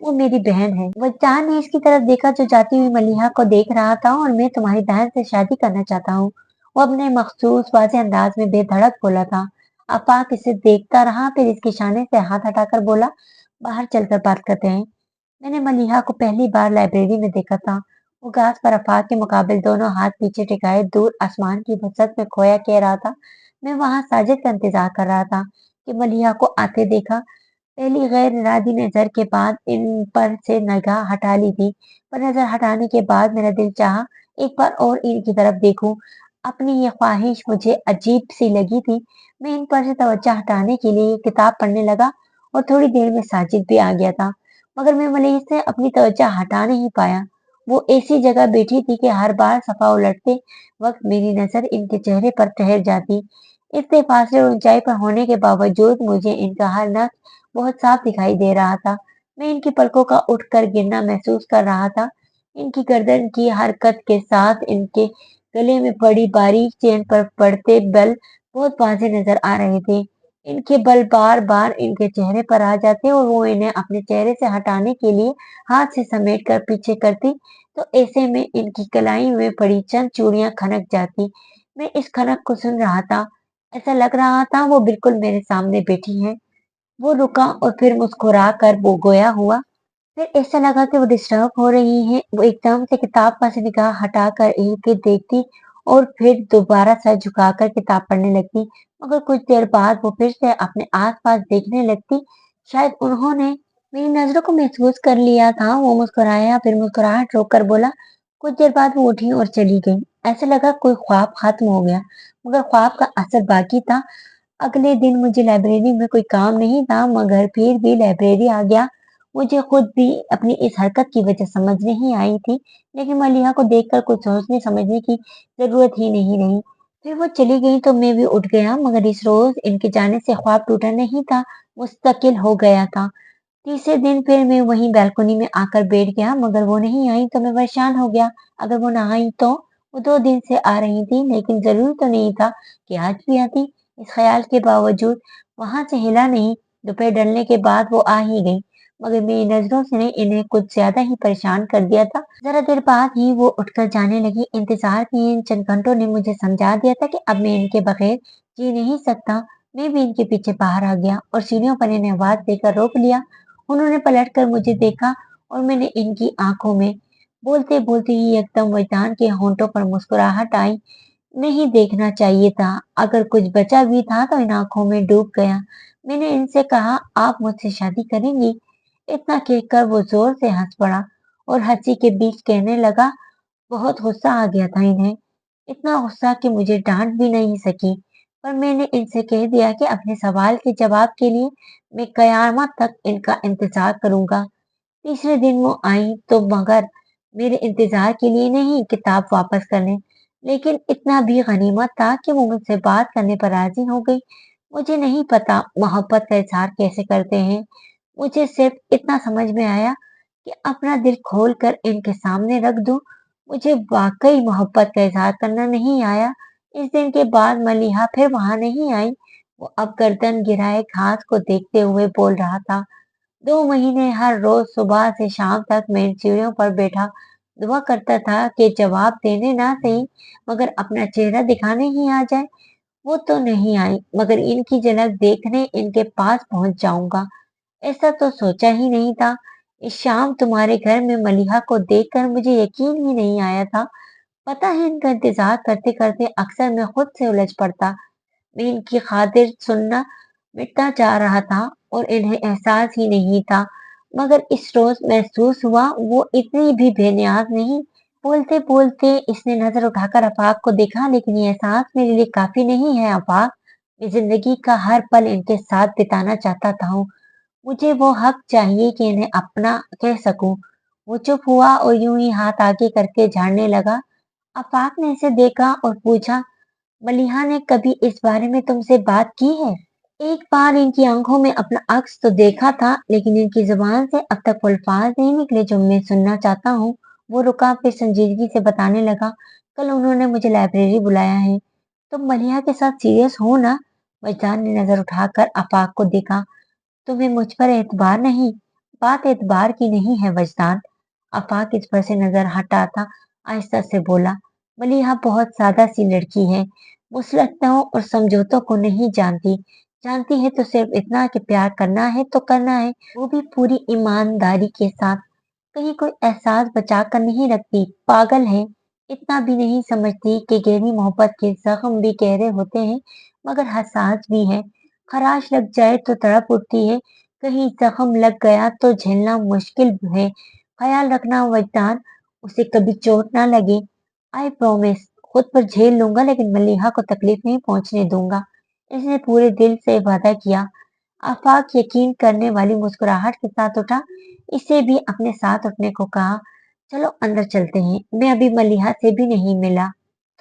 वो मेरी बहन है। वजदान ने इसकी तरफ देखा जो जाती हुई मलिहा को देख रहा था। और मैं तुम्हारी बहन से शादी करना चाहता हूँ, वो अपने मखसूस वाज़ेह अंदाज में बेधड़क बोला था। आफाक इसे देखता रहा, फिर इसके इशारे से हाथ हटाकर बोला, बाहर चलकर बात करते हैं। मैंने मलिहा को पहली बार लाइब्रेरी में देखा था। वो घास पर आफाक के मुकाबले दोनों हाथ पीछे टिकाए दूर आसमान की वसत में खोया कह रहा था। मैं वहां साजिद का इंतजार कर रहा था कि मलिहा को आते देखा। पहली गैर इरादी नजर के बाद इन पर से निगाह हटा ली थी, पर नजर हटाने के बाद मेरा दिल चाहा एक बार और इनकी तरफ देखूं। अपनी ये ख्वाहिश मुझे अजीब सी लगी थी। मैं इन पर से तवज्जो हटाने के लिए किताब पढ़ने लगा और थोड़ी देर में साजिद भी आ गया था। मगर मैं मलिह से अपनी तवज्जो हटा नहीं पाया। वो ऐसी जगह बैठी थी कि हर बार सफा उलटते वक्त मेरी नजर इनके चेहरे पर ठहर जाती। इतने फासले और ऊंचाई पर होने के बावजूद मुझे इनका हर नक्श बहुत साफ दिखाई दे रहा था। मैं इनकी पलकों का उठकर गिरना महसूस कर रहा था। इनकी गर्दन की हरकत के साथ इनके गले में पड़ी बारीक चेन पर पड़ते बल बहुत वाज़ेह नजर आ रहे थे। इनके बल बार बार इनके चेहरे पर आ जाते और वो इन्हें अपने चेहरे से हटाने के लिए हाथ से समेट कर पीछे करती, तो ऐसे में इनकी कलाई में पड़ी चंद चूड़ियां खनक जाती। मैं इस खनक को सुन रहा था। ऐसा लग रहा था वो बिल्कुल मेरे सामने बैठी है। वो रुका और फिर मुस्कुरा कर वो गोया हुआ। फिर ऐसा लगा कि वो डिस्टर्ब हो रही है। वो एकदम से किताब पर से निगाह हटाकर इर्द-गिर्द देखती और फिर दोबारा सर झुकाकर किताब पढ़ने लगती। मगर कुछ देर बाद वो फिर से अपने आस-पास देखने लगती। शायद उन्होंने मेरी नजरों को महसूस कर लिया था। वो मुस्कुराया, फिर मुस्कुराहट रोककर बोला। कुछ देर बाद वो उठी और चली गई। ऐसा लगा कोई ख्वाब खत्म हो गया, मगर ख्वाब का असर बाकी था। अगले दिन मुझे लाइब्रेरी में कोई काम नहीं था, मगर फिर भी लाइब्रेरी आ गया। मुझे खुद भी अपनी इस हरकत की वजह समझ नहीं आई थी, लेकिन मलिहा को देखकर कुछ सोचने समझने की जरूरत ही नहीं रही। फिर वो चली गई तो मैं भी उठ गया, मगर इस रोज इनके जाने से ख्वाब टूटा नहीं था, मुस्तकिल हो गया था। तीसरे दिन फिर मैं वहीं बालकनी में आकर बैठ गया, मगर वो नहीं आई तो मैं परेशान हो गया। अगर वो ना आई तो वो 2 दिन से आ रही थी, लेकिन जरूरी तो नहीं था कि आज भी आती। इस ख्याल के बावजूद वहां से हिला नहीं। दोपहर ढलने के बाद वो आ ही गई, मगर मेरी नजरों से ने इन्हें कुछ ज्यादा ही परेशान कर दिया था। जरा देर बाद ही वो उठकर जाने लगी। इंतजार के इन चंद घंटों ने मुझे समझा दिया था कि अब मैं इनके बगैर जी नहीं सकता। मैं भी इनके पीछे बाहर आ गया और सीढ़ियों पर इन्हें आवाज देकर रोक लिया। उन्होंने पलटकर मुझे देखा और मैंने इनकी आंखों में बोलते बोलते ही एकदम वजदान के होंठों पर मुस्कुराहट आई। नहीं देखना चाहिए था, अगर कुछ बचा भी था तो इन आंखों में डूब गया। मैंने इनसे कहा, आप मुझसे शादी करेंगी? इतना कहकर वो जोर से हंस पड़ा और हंसी के बीच कहने लगा, बहुत गुस्सा आ गया था इन्हें, इतना गुस्सा कि मुझे डांट भी नहीं सकी। पर मैंने इनसे कह दिया कि अपने सवाल के जवाब के लिए मैं कयामत तक इनका इंतजार करूंगा। तीसरे दिन वो आई तो मगर मेरे इंतजार के लिए नहीं, किताब वापस करने। लेकिन इतना भी गनीमत था कि वो मुझसे बात करने पर राजी हो गई। मुझे नहीं पता मोहब्बत का इजहार कैसे करते हैं। मुझे सिर्फ इतना समझ में आया कि अपना दिल खोल कर इनके सामने रख दूं। मुझे वाकई मोहब्बत का इजहार करना नहीं आया। इस दिन के बाद मलिहा फिर वहां नहीं आई। वो अब गर्दन गिराए घास को देखते हुए बोल रहा था। 2 महीने हर रोज सुबह से शाम तक मैं इन सीढ़ियों पर बैठा दुआ करता था कि जवाब देने ना सही, मगर अपना चेहरा दिखाने ही आ जाए। वो तो नहीं आई, मगर इनकी झलक देखने इनके पास पहुंच जाऊंगा, ऐसा तो सोचा ही नहीं था। इस शाम तुम्हारे घर में मलिहा को देखकर मुझे यकीन ही नहीं आया था। पता है, इनका इंतजार करते करते अक्सर मैं खुद से उलझ पड़ता। मैं इनकी खातिर सुनना मिटता जा रहा था और इन्हें एहसास ही नहीं था, मगर इस रोज महसूस हुआ वो इतनी भी बेनियाज नहीं। बोलते बोलते इसने नजर उठाकर आफाक को देखा, लेकिन ये एहसास मेरे लिए काफी नहीं है आफाक। मैं जिंदगी का हर पल इनके साथ बिताना चाहता था। मुझे वो हक चाहिए कि इन्हें अपना कह सकूं। वो चुप हुआ और यूं ही हाथ आगे करके झाड़ने लगा। आफाक ने इसे देखा और पूछा, मलिहा ने कभी इस बारे में तुमसे बात की है? एक बार इनकी आंखों में अपना अक्स तो देखा था, लेकिन इनकी जुबान से अब तक वो अल्फाज नहीं निकले जो मैं सुनना चाहता हूँ। वो रुका, फिर संजीदगी से बताने लगा, कल उन्होंने मुझे लाइब्रेरी बुलाया है। तुम मलिहा के साथ सीरियस हो ना? वजदान ने नजर उठाकर आफाक को देखा। तुम्हें मुझ पर एतबार नहीं? बात एतबार की नहीं है वजदान। आफाक इस पर से नजर हटाता आहिस्ता से बोला, मलिहा बहुत सादा सी लड़की है, मुसलहतों और समझौतों को नहीं जानती। जानती है तो सिर्फ इतना कि प्यार करना है तो करना है, वो भी पूरी ईमानदारी के साथ। कहीं कोई एहसास बचा कर नहीं रखती। पागल है, इतना भी नहीं समझती कि गहरी मोहब्बत के जख्म भी गहरे होते हैं, मगर हसास भी है। खराश लग जाए तो तड़प उठती है, कहीं जख्म लग गया तो झेलना मुश्किल है। ख्याल रखना वजदान, उसे कभी चोट ना लगे। आई प्रॉमिस, खुद पर झेल लूंगा, लेकिन मलिहा को तकलीफ नहीं पहुंचने दूंगा। इसने पूरे दिल से वादा किया। आफाक यकीन करने वाली मुस्कुराहट के साथ उठा। इसे भी अपने साथ उठने को कहा। चलो अंदर चलते हैं, मैं अभी मलिहा से भी नहीं मिला।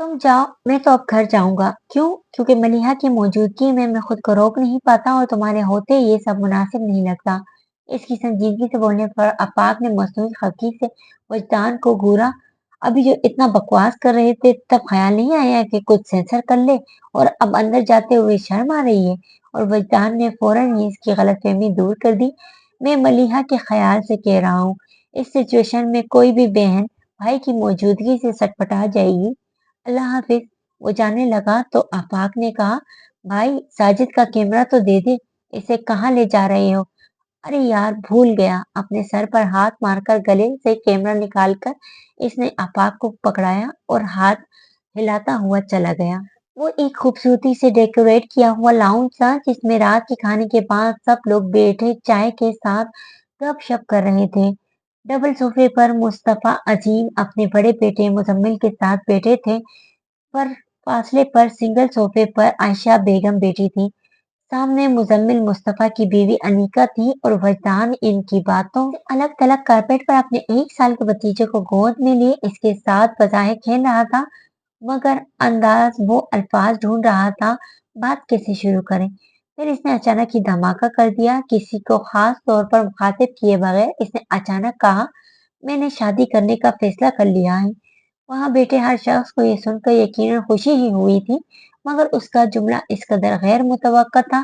तुम जाओ, मैं तो अब घर जाऊंगा। क्यों? क्योंकि मलिहा की मौजूदगी में मैं खुद को रोक नहीं पाता और तुम्हारे होते ये सब मुनासिब नहीं लगता। इसकी संजीदगी से बोलने पर आफाक ने मसनूई खफगी से वजदान को घूरा। अभी जो इतना बकवास कर रहे थे तब ख्याल नहीं आया कि कुछ सेंसर कर ले, और अब अंदर जाते हुए शर्म आ रही है? और वजदान ने फौरन ही इसकी गलतफहमी दूर कर दी। मैं मलिहा के ख्याल से कह रहा हूँ, इस सिचुएशन में कोई भी बहन भाई की मौजूदगी से सटपटा जाएगी। अल्लाह हाफिज। वो जाने लगा तो आफाक ने कहा, भाई साजिद का कैमरा तो दे दे, इसे कहाँ ले जा रहे हो? अरे यार, भूल गया। अपने सर पर हाथ मारकर गले से कैमरा निकालकर इसने आफाक को पकड़ाया और हाथ हिलाता हुआ चला गया। वो एक खूबसूरती से डेकोरेट किया हुआ लाउंज था, जिसमें रात के खाने के बाद सब लोग बैठे चाय के साथ गपशप कर रहे थे। डबल सोफे पर मुस्तफा अजीम अपने बड़े बेटे मुजम्मिल के साथ बैठे थे, पर फासले पर सिंगल सोफे पर आयशा बेगम बैठी थी। सामने मुजम्मिल मुस्तफा की बीवी अनीका थी और वजदान इनकी बातों से अलग थलग कारपेट पर अपने 1 साल के भतीजे को गोद में लिए इसके साथ बज़ाहिर खेल रहा था, मगर अंदाज वो अल्फाज ढूंढ रहा था बात कैसे शुरू करें। फिर इसने अचानक ही धमाका कर दिया। किसी को खास तौर पर मुखातिब किए बगैर इसने अचानक कहा, मैंने शादी करने का फैसला कर लिया है। वहां बैठे हर शख्स को ये सुनकर यकीनन खुशी ही हुई थी, मगर उसका जुमला इस कदर गैर मुतवक्का था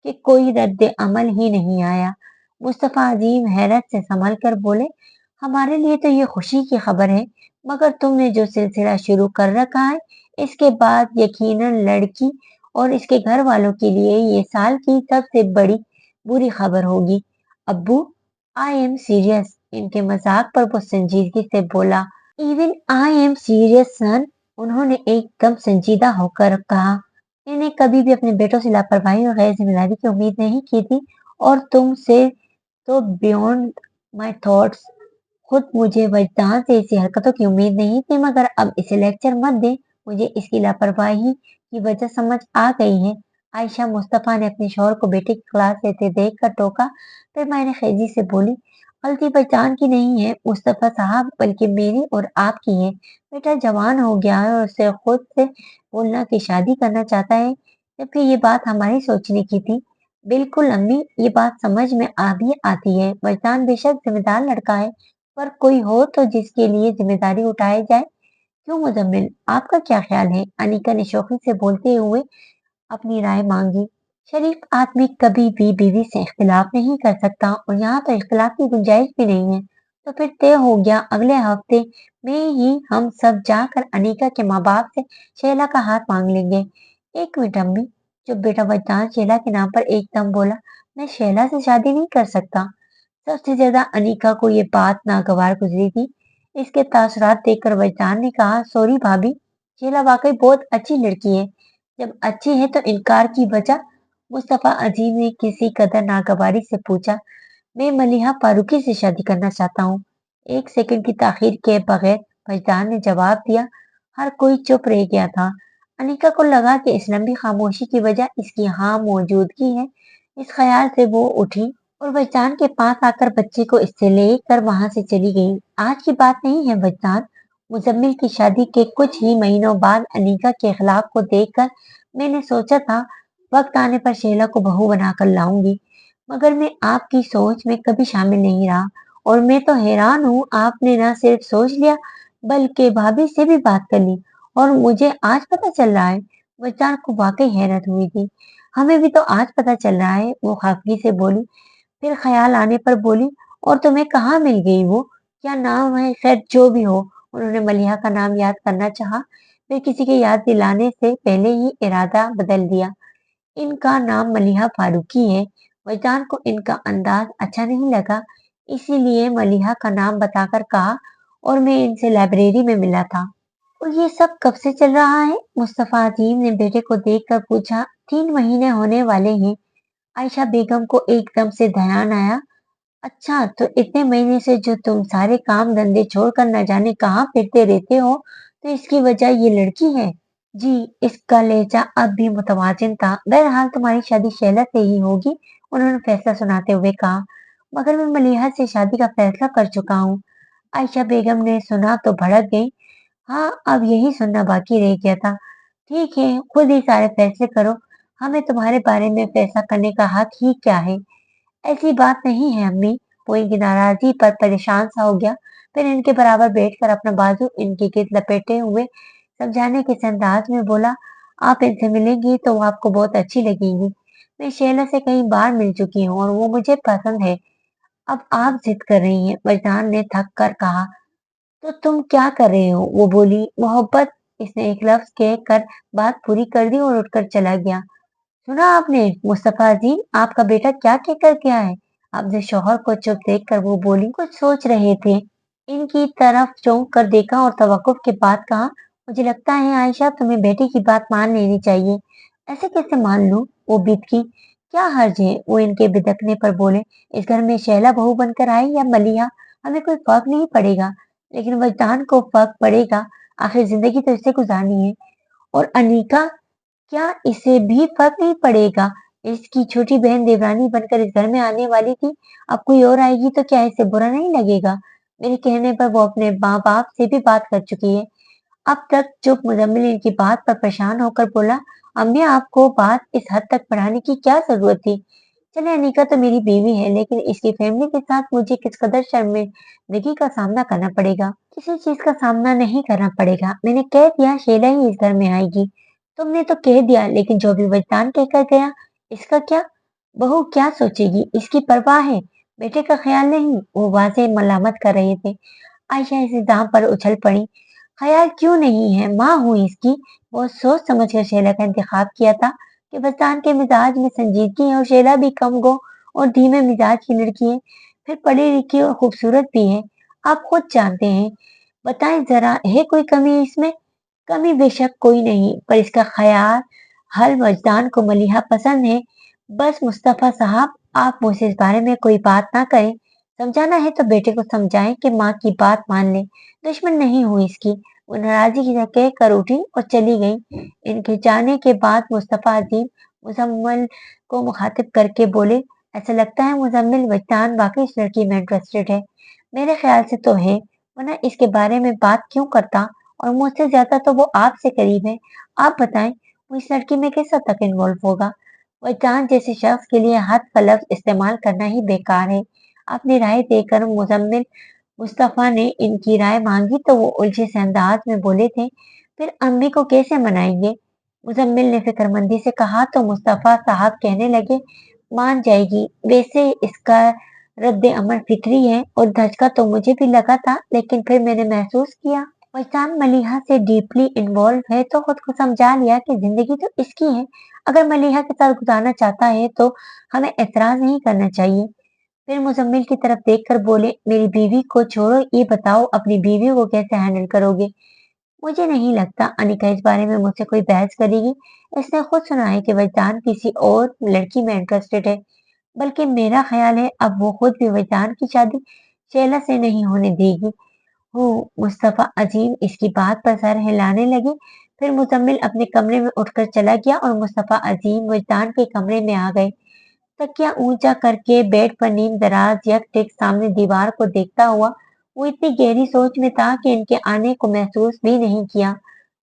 कि कोई रद्द अमल ही नहीं आया। मुस्तफा अजीम हैरत से संभल कर बोले, हमारे लिए तो ये खुशी की खबर है, मगर तुमने जो सिलसिला शुरू कर रखा है, इसके बाद यकीनन लड़की और इसके घर वालों के लिए ये साल की सबसे बड़ी बुरी खबर होगी। अब्बू, आई एम सीरियस। इनके मजाक पर वो संजीदगी से बोला, इवन आई एम सीरियस सन। उन्होंने एकदम संजीदा होकर कहा, मैंने कभी भी अपने बेटों से लापरवाही और गैर जिम्मेदारी की उम्मीद नहीं की थी, और तुमसे तो बियॉन्ड माई थॉट्स। खुद मुझे वजदान से ऐसी हरकतों की उम्मीद नहीं थी, मगर अब इसे लेक्चर मत दे। मुझे इसकी लापरवाही की वजह समझ आ गई है। आयशा मुस्तफा ने अपने शौहर को बेटे की क्लास लेते देख कर टोका। फिर मैंने खेजी से बोली, गलती वजदान की नहीं है मुस्तफा साहब, बल्कि मेरी और आपकी है। बेटा जवान हो गया है और उसे खुद से बोलना कि शादी करना चाहता है, जबकि ये बात हमारी सोचने की थी। बिल्कुल अम्मी, ये बात समझ में आ भी आती है। वजदान बेशक जिम्मेदार लड़का है, पर कोई हो तो जिसके लिए जिम्मेदारी उठाई जाए। क्यों मुजम्मिल, आपका क्या ख्याल है? अनीका ने शौकी से बोलते हुए अपनी राय मांगी। शरीफ आदमी कभी भी बीवी से इख्तिलाफ नहीं कर सकता, और यहाँ तो इख्तिलाफ की गुंजाइश भी नहीं है। तो फिर तय हो गया, अगले हफ्ते में ही हम सब जाकर अनीका के माँ बाप से शैला का हाथ मांग लेंगे। एक मिनट अम्मी, जब बेटा वजदान शैला के नाम पर एकदम बोला, मैं शैला से शादी नहीं कर सकता। सबसे ज्यादा अनीका को ये बात नागवार गुजरी थी। इसके तासुरात देखकर वजदान ने कहा, सॉरी भाभी, शीला वाकई बहुत अच्छी लड़की है। जब अच्छी है तो इनकार की वजह? मुस्तफा अजीम ने किसी कदर नागवारी से पूछा, मैं मलिहा फारूकी से शादी करना चाहता हूँ। 1 सेकंड की ताखीर के बगैर वजदान ने जवाब दिया। हर कोई चुप रह गया था। अनीका को लगा कि इस लंबी खामोशी की वजह इसकी हाँ मौजूदगी है। इस ख्याल से वो उठी और वजदान के पास आकर बच्चे को इससे लेकर वहां से चली गई। आज की बात नहीं है वजदान। मुजम्मिल की शादी के कुछ ही महीनों बाद अनीका के इखलाक को देखकर मैंने सोचा था वक्त आने पर शैला को बहू बनाकर लाऊंगी, मगर मैं आपकी सोच में कभी शामिल नहीं रहा। और मैं तो हैरान हूँ, आपने न सिर्फ सोच लिया बल्कि भाभी से भी बात कर ली, और मुझे आज पता चल रहा है। वजदान को वाकई हैरत हुई थी। हमें भी तो आज पता चल रहा है, वो खाफगी से बोली। फिर ख्याल आने पर बोली, और तुम्हें कहाँ मिल गई वो? क्या नाम है? खैर जो भी हो। उन्होंने मलिहा का नाम याद करना चाहा, फिर किसी के याद दिलाने से पहले ही इरादा बदल दिया। इनका नाम मलिहा फारूकी है। वजदान को इनका अंदाज अच्छा नहीं लगा, इसीलिए मलिहा का नाम बताकर कहा, और मैं इनसे लाइब्रेरी में मिला था। और ये सब कब से चल रहा है? मुस्तफा अजीम ने बेटे को देखकर पूछा। 3 महीने होने वाले हैं। आयशा बेगम को एकदम से ध्यान आया। अच्छा, तो इतने महीने से जो तुम सारे काम धंधे छोड़कर न जाने कहाँ फिरते रहते हो, तो इसकी वजह ये लड़की है? जी। इसका लहजा अब भी मुतवाजिन था। बहरहाल तुम्हारी शादी शैला से ही होगी, उन्होंने फैसला सुनाते हुए कहा। मगर मैं मलिहा से शादी का फैसला कर चुका हूँ। आयशा बेगम ने सुना तो भड़क गई। हाँ, अब यही सुनना बाकी रह गया था। ठीक है, खुद ही सारे फैसले करो। हमें तुम्हारे बारे में फैसला करने का हक ही क्या है? ऐसी बात नहीं है अम्मी। वो इनकी नाराजगी पर परेशान सा हो गया। फिर इनके बराबर बैठकर अपना बाजू इनके गिर्द लपेटे हुए समझाने के अंदाज में बोला, आप इनसे मिलेंगी तो वो आपको बहुत अच्छी लगेगी। मैं शैला से कई बार मिल चुकी हूँ और वो मुझे पसंद है। अब आप जिद कर रही हैं, वजदान ने थक कर कहा। तो तुम क्या कर रहे हो? वो बोली। मोहब्बत। इसने एक लफ्ज कहकर बात पूरी कर दी और उठकर चला गया। सुना आपने मुस्तफा जी, आपका बेटा क्या कहकर गया है? अपने शौहर को चुप देखकर वो बोली, कुछ सोच रहे थे। इनकी तरफ चौंक कर देखा और तवक्कुफ के बाद कहा, मुझे लगता है आयशा तुम्हें बेटी की बात मान लेनी चाहिए। ऐसे कैसे मान लूं? वो बिदकी। क्या हर्ज है? वो इनके बिदकने पर बोले, इस घर में शैला बहू बनकर आई या मलिया, हमें कोई फर्क नहीं पड़ेगा, लेकिन वजदान को फर्क पड़ेगा। आखिर जिंदगी तो इसे गुजारनी है। और अनीका, क्या इसे भी फर्क नहीं पड़ेगा? इसकी छोटी बहन देवरानी बनकर इस घर में आने वाली थी। अब कोई और आएगी तो क्या इसे बुरा नहीं लगेगा? मेरे कहने पर वो अपने माँ-बाप से भी बात कर चुकी है। अब तक चुप मुज़म्मिल इनकी बात पर परेशान होकर बोला, अम्मी आपको बात इस हद तक बढ़ाने की क्या ज़रूरत थी? चले अनीका तो मेरी बीवी है, लेकिन इसकी फैमिली के साथ मुझे किस कदर शर्मिंदगी का सामना करना पड़ेगा। किसी चीज़ का सामना नहीं करना पड़ेगा। मैंने कह दिया शीला ही इस घर में आएगी। तुमने तो कह दिया, लेकिन जो भी वजदान कहकर गया, इसका क्या? बहू क्या सोचेगी? इसकी परवाह है, बेटे का ख्याल नहीं। वो वाज़ेह मलामत कर रहे थे। आयशा इस दांव पर उछल पड़ी। ख्याल क्यों नहीं है? माँ हूँ इसकी। बहुत सोच समझ कर शैला का इंतखाब किया था कि बस्तान के मिजाज में संजीदगी है और शैला भी कम गो और धीमे मिजाज की लड़की है, फिर पढ़ी लिखी और खूबसूरत भी है। आप खुद जानते हैं। बताएं जरा, है कोई कमी इसमें? कमी बेशक कोई नहीं, पर इसका ख्याल हर वजदान को मलिहा पसंद है। बस मुस्तफा साहब, आप मुझसे इस बारे में कोई बात ना करें। समझाना है तो बेटे को समझाएं कि माँ की बात मान ले। दुश्मन नहीं हूँ इसकी। वो नाराजगी से कह कर उठी और चली गई। इनके जाने के बाद मुस्तफा अजीम मुजम्मिल को मुखातिब करके बोले, ऐसा लगता है मुजम्मिल वजदान वाकई इस लड़की में इंटरेस्टेड है। मेरे ख्याल से तो है, वरना इसके बारे में बात क्यों करता? और मुझसे ज्यादा तो वो आपसे करीब है। आप बताएं, वो इस लड़की में किस हद तक इन्वॉल्व होगा? वजदान जैसे शख्स के लिए हद का लफ्ज इस्तेमाल करना ही बेकार है। अपनी राय देकर मुजम्मिल मुस्तफा ने इनकी राय मांगी तो वो उलझे से अंदाज में बोले थे, फिर अम्मी को कैसे मनाएंगे? मुजम्मिल ने फिक्रमंदी से कहा तो मुस्तफा साहब कहने लगे, मान जाएगी। वैसे इसका रद्द अमल फिक्री है और धचका तो मुझे भी लगा था, लेकिन फिर मैंने महसूस किया वैशान मलिहा से डीपली इन्वॉल्व है तो खुद को समझा लिया कि जिंदगी तो इसकी है। अगर मलिहा के साथ गुजारना चाहता है तो हमें एतराज नहीं करना चाहिए। फिर मुजम्मिल की तरफ देखकर बोले, मेरी बीवी को छोड़ो, ये बताओ अपनी बीवी को कैसे हैंडल करोगे? मुझे नहीं लगता अनिका इस बारे में मुझसे कोई बहस करेगी। इसने खुद सुना है कि वजदान किसी और लड़की में इंटरेस्टेड है। बल्कि मेरा ख्याल है अब वो खुद भी वजदान की शादी शैला से नहीं होने देगी। हो मुस्तफा अजीम इसकी बात पर सर हिलाने लगे। फिर मुजम्मिल अपने कमरे में उठकर चला गया और मुस्तफा अजीम वजदान के कमरे में आ गए। तकिया ऊंचा करके बेड पर नीम दराज यकटिक सामने दीवार को देखता हुआ वो इतनी गहरी सोच में था कि इनके आने को महसूस भी नहीं किया।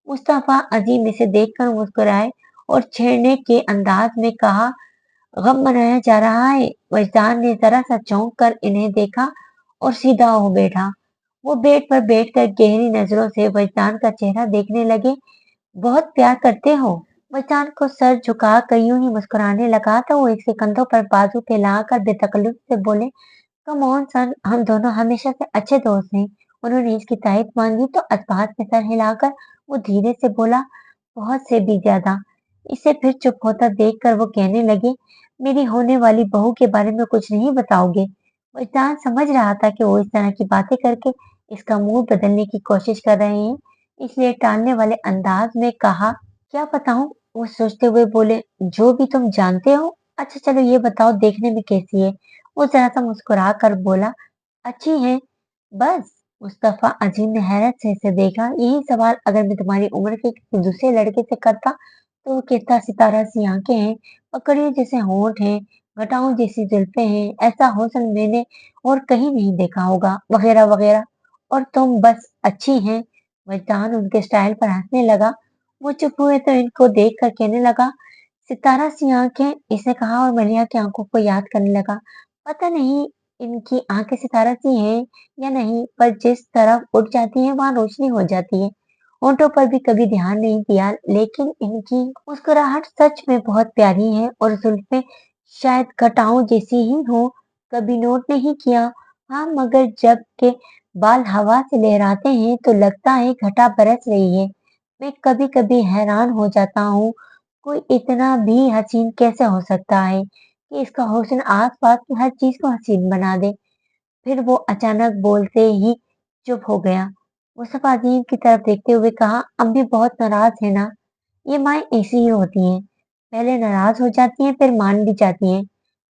मुस्तफा अजीम इसे देखकर मुस्कुराए और छेड़ने के अंदाज में कहा, गम मनाया जा रहा है? वजदान ने जरा सा चौंक कर इन्हें देखा और सीधा हो बैठा। वो बेड पर बैठकर गहरी नजरों से वजदान का चेहरा देखने लगे। बहुत प्यार करते हो? वजदान को सर झुका कर यूं ही मुस्कुराने लगा तो वो इसके कंधों पर बाजू फैलाकर बेतकल्लुफ से बोले, कम ऑन सन, हम दोनों हमेशा से अच्छे दोस्त हैं। उन्होंने इसकी तारीफ मांगी तो अजबात में सर हिलाकर वो धीरे से बोला, बहुत से भी ज्यादा। इसे फिर चुप होता देखकर वो कहने लगे, मेरी होने वाली बहू के बारे में कुछ नहीं बताओगे? वजदान समझ रहा था कि वो इस तरह की बातें करके इसका मूड बदलने की कोशिश कर रहे हैं, इसलिए टालने वाले अंदाज में कहा, क्या बताऊं? वो सोचते हुए बोले, जो भी तुम जानते हो। अच्छा चलो ये बताओ देखने में कैसी है? वो जरा सा मुस्कुरा कर बोला, अच्छी है। बस? मुस्तफा अजीम ने हैरत से इसे देखा। यही सवाल अगर मैं तुम्हारी उम्र के किसी दूसरे लड़के से करता तो वो कहता, सितारा सी आंखें हैं, पकड़ियों जैसे होंठ हैं, घटाओं जैसी जुल्फें हैं, ऐसा हुस्न मैंने और कहीं नहीं देखा होगा, वगैरह वगैरह। और तुम बस अच्छी हैं। वजदान उनके स्टाइल पर हंसने लगा। वो चुप हुए तो इनको देख कर कहने लगा, सितारा सी आंखें, इसने कहा और मलिया की आंखों को याद करने लगा। पता नहीं इनकी आंखें सितारा सी हैं या नहीं, पर जिस तरफ उठ जाती है वहां रोशनी हो जाती है। होंठों पर भी कभी ध्यान नहीं दिया, लेकिन इनकी मुस्कुराहट सच में बहुत प्यारी है और जुल्फें शायद घटाओं जैसी ही हो। कभी नोट नहीं किया। हाँ, मगर जब के बाल हवा से लहराते हैं तो लगता है घटा बरस रही है। मैं कभी कभी हैरान हो जाता हूँ, कोई इतना भी हसीन कैसे हो सकता है कि इसका हुस्न आस-पास की हर चीज को हसीन बना दे। फिर वो अचानक बोलते ही चुप हो गया। मुस्तफा अजीम की तरफ देखते हुए कहा, अम्मी बहुत नाराज है ना? ये माएँ ऐसी ही होती हैं, पहले नाराज हो जाती हैं फिर मान भी जाती हैं।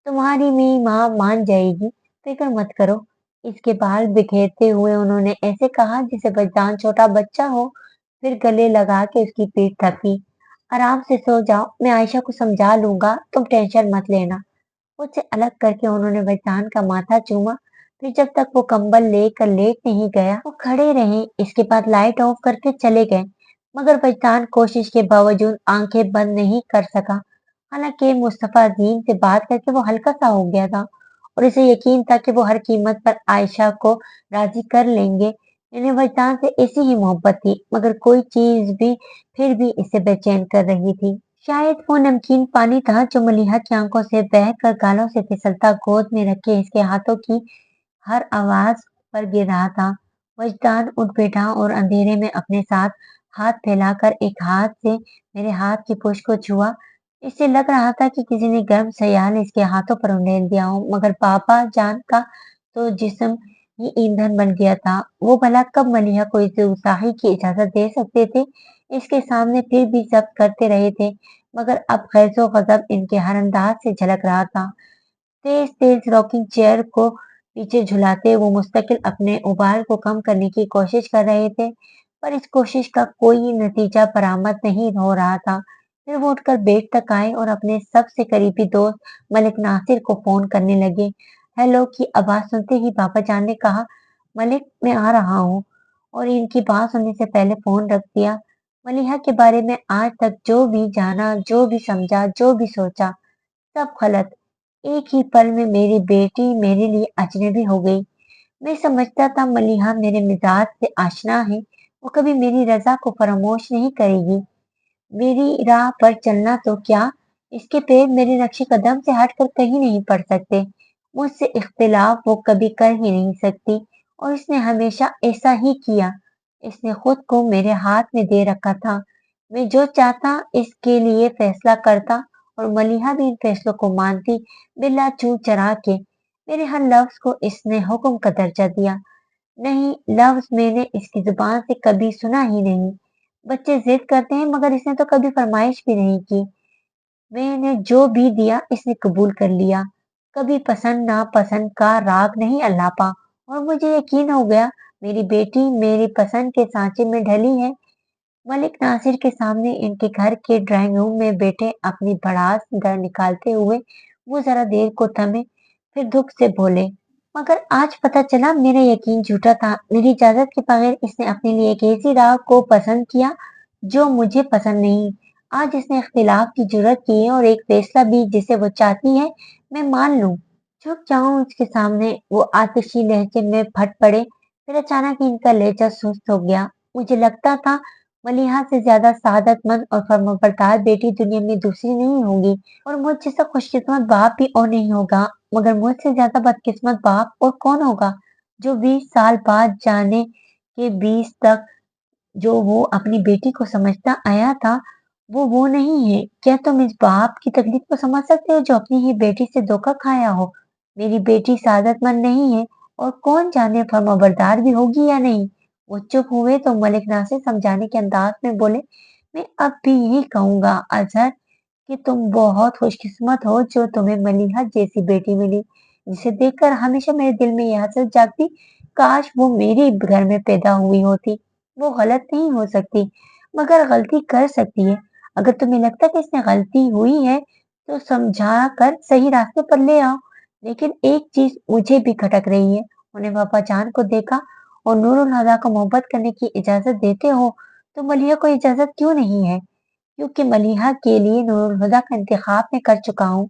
तुम्हारी भी माँ मान जाएगी, फिक्र मत करो। इसके बाल बिखेरते हुए उन्होंने ऐसे कहा जैसे बलिदान छोटा बच्चा हो, फिर गले लगा के उसकी पीठ थपी। आराम से सो जाओ, मैं आयशा को समझा लूंगा, तुम टेंशन मत लेना। मुझसे अलग करके उन्होंने वजदान का माथा चूमा। फिर जब तक वो कंबल लेकर लेट नहीं गया, वो खड़े रहे। इसके बाद लाइट ऑफ करके चले गए, मगर वजदान कोशिश के बावजूद आंखें बंद नहीं कर सका। हालांकि मुस्तफा अजीम से बात करके वो हल्का सा हो गया था और इसे यकीन था कि वो हर कीमत पर आयशा को राजी कर लेंगे। इन्हें वजदान से ऐसी ही मोहब्बत थी, मगर कोई चीज भी फिर भी इसे बेचैन कर रही थी। शायद वो नमकीन पानी था जो मलिहा की आंखों से बहकर गालों से फिसलता गोद में रखे इसके हाथों की हर आवाज पर गिर रहा था। वजदान उठ बैठा और अंधेरे में अपने साथ हाथ फैलाकर एक हाथ से मेरे हाथ की पुष्ट को छुआ। इससे लग रहा था कि किसी ने गर्म सयाल इसके हाथों पर उंडेल दिया हो, मगर पापा जान का तो जिस्म ही ईंधन बन गया था। वो भला कब मलिहा को इस उत्साही की इजाजत दे सकते थे। इसके सामने फिर भी जब्त करते रहे थे, मगर अब गैज़ो गजब इनके हर अंदाज से झलक रहा था। तेज तेज रॉकिंग चेयर को पीछे झुलाते वो मुस्तकिल अपने उबाल को कम करने की कोशिश कर रहे थे, पर इस कोशिश का कोई नतीजा बरामद नहीं हो रहा था। फिर वो उठकर बेड तक आए और अपने सबसे करीबी दोस्त मलिक नासिर को फोन करने लगे। हेलो की आवाज सुनते ही पापा जान ने कहा, मलिक मैं आ रहा हूँ, और इनकी बात सुनने से पहले फोन रख दिया। मलिहा के बारे में आज तक जो भी जाना, जो भी समझा, जो भी सोचा, सब गलत। एक ही पल में मेरी बेटी मेरे लिए अजनबी हो गई। मैं समझता था मलिहा मेरे मिजाज से आशना है, वो कभी मेरी रजा को फरामोश नहीं करेगी। मेरी राह पर चलना तो क्या, इसके पैर मेरे नक्शे कदम से हटकर कहीं नहीं पड़ सकते। मुझसे इख्तिलाफ वो कभी कर ही नहीं सकती, और इसने हमेशा ऐसा ही किया। इसने खुद को मेरे हाथ में दे रखा था। मैं जो चाहता इसके लिए फैसला करता, और मलिहा भी इन फैसलों को मानती, बिला चू चरा के। मेरे हर लफ्ज को इसने हुक्म का दर्जा दिया। नहीं लफ्ज मैंने इसकी जुबान से कभी सुना ही नहीं। बच्चे जिद करते हैं, मगर इसने तो कभी फरमाइश भी नहीं की। मैंने जो भी दिया इसने कबूल कर लिया। कभी पसंद नापसंद का राग नहीं अल्लापा, और मुझे यकीन हो गया मेरी बेटी मेरी पसंद के सांचे में ढली है। मलिक नासिर के सामने इनके घर के ड्राइंग रूम में बैठे अपनी भड़ास डर निकालते हुए वो जरा देर को थमे, फिर दुख से बोले, मगर आज पता चला मेरा यकीन झूठा था। मेरी इजाजत के बगैर इसने अपने लिए एक ऐसी राह को पसंद किया जो मुझे पसंद नहीं। आज इसने इख्तिलाफ की जुर्रत की है, और एक फैसला भी जिसे वो चाहती है मैं मान लूं। झुक जाऊं उसके सामने, वो आतिशी लहजे में फट पड़े। फिर अचानक इनका लहजा सुस्त हो गया। मुझे लगता था मलिहा से ज्यादा सादतमंद और फर्माबरदार बेटी दुनिया में दूसरी नहीं होगी, और मुझ जैसा खुशकिस्मत बाप भी और नहीं होगा। मगर मुझसे ज्यादा बदकिस्मत बाप और कौन होगा, जो 20 साल बाद जाने के 20 तक जो वो अपनी बेटी को समझता आया था, वो नहीं है। क्या तुम इस बाप की तकलीफ को समझ सकते हो जो अपनी ही बेटी से धोखा खाया हो। मेरी बेटी सादतमंद नहीं है, और कौन जाने फर्माबरदार भी होगी या नहीं। वो चुप हुए तो मलिक नासिर समझाने के अंदाज में बोले, मैं अब भी यही कहूंगा अजहर, कि तुम बहुत खुशकिस्मत हो जो तुम्हें मलिहा जैसी बेटी मिली, जिसे देखकर हमेशा मेरे दिल में यह हसरत जागती, काश वो मेरे घर में पैदा हुई होती। वो गलत नहीं हो सकती, मगर गलती कर सकती है। अगर तुम्हें लगता है कि इसने गलती हुई है, तो समझा कर सही रास्ते पर ले आओ। लेकिन एक चीज मुझे भी खटक रही है। उन्हें पापा जान को देखा और नूरुल हुदा को मोहब्बत करने की इजाजत देते हो, तो मलिहा को इजाजत क्यों नहीं है। क्योंकि मलिहा के लिए नूरुल हुदा का इंतखाब मैं कर चुका हूँ।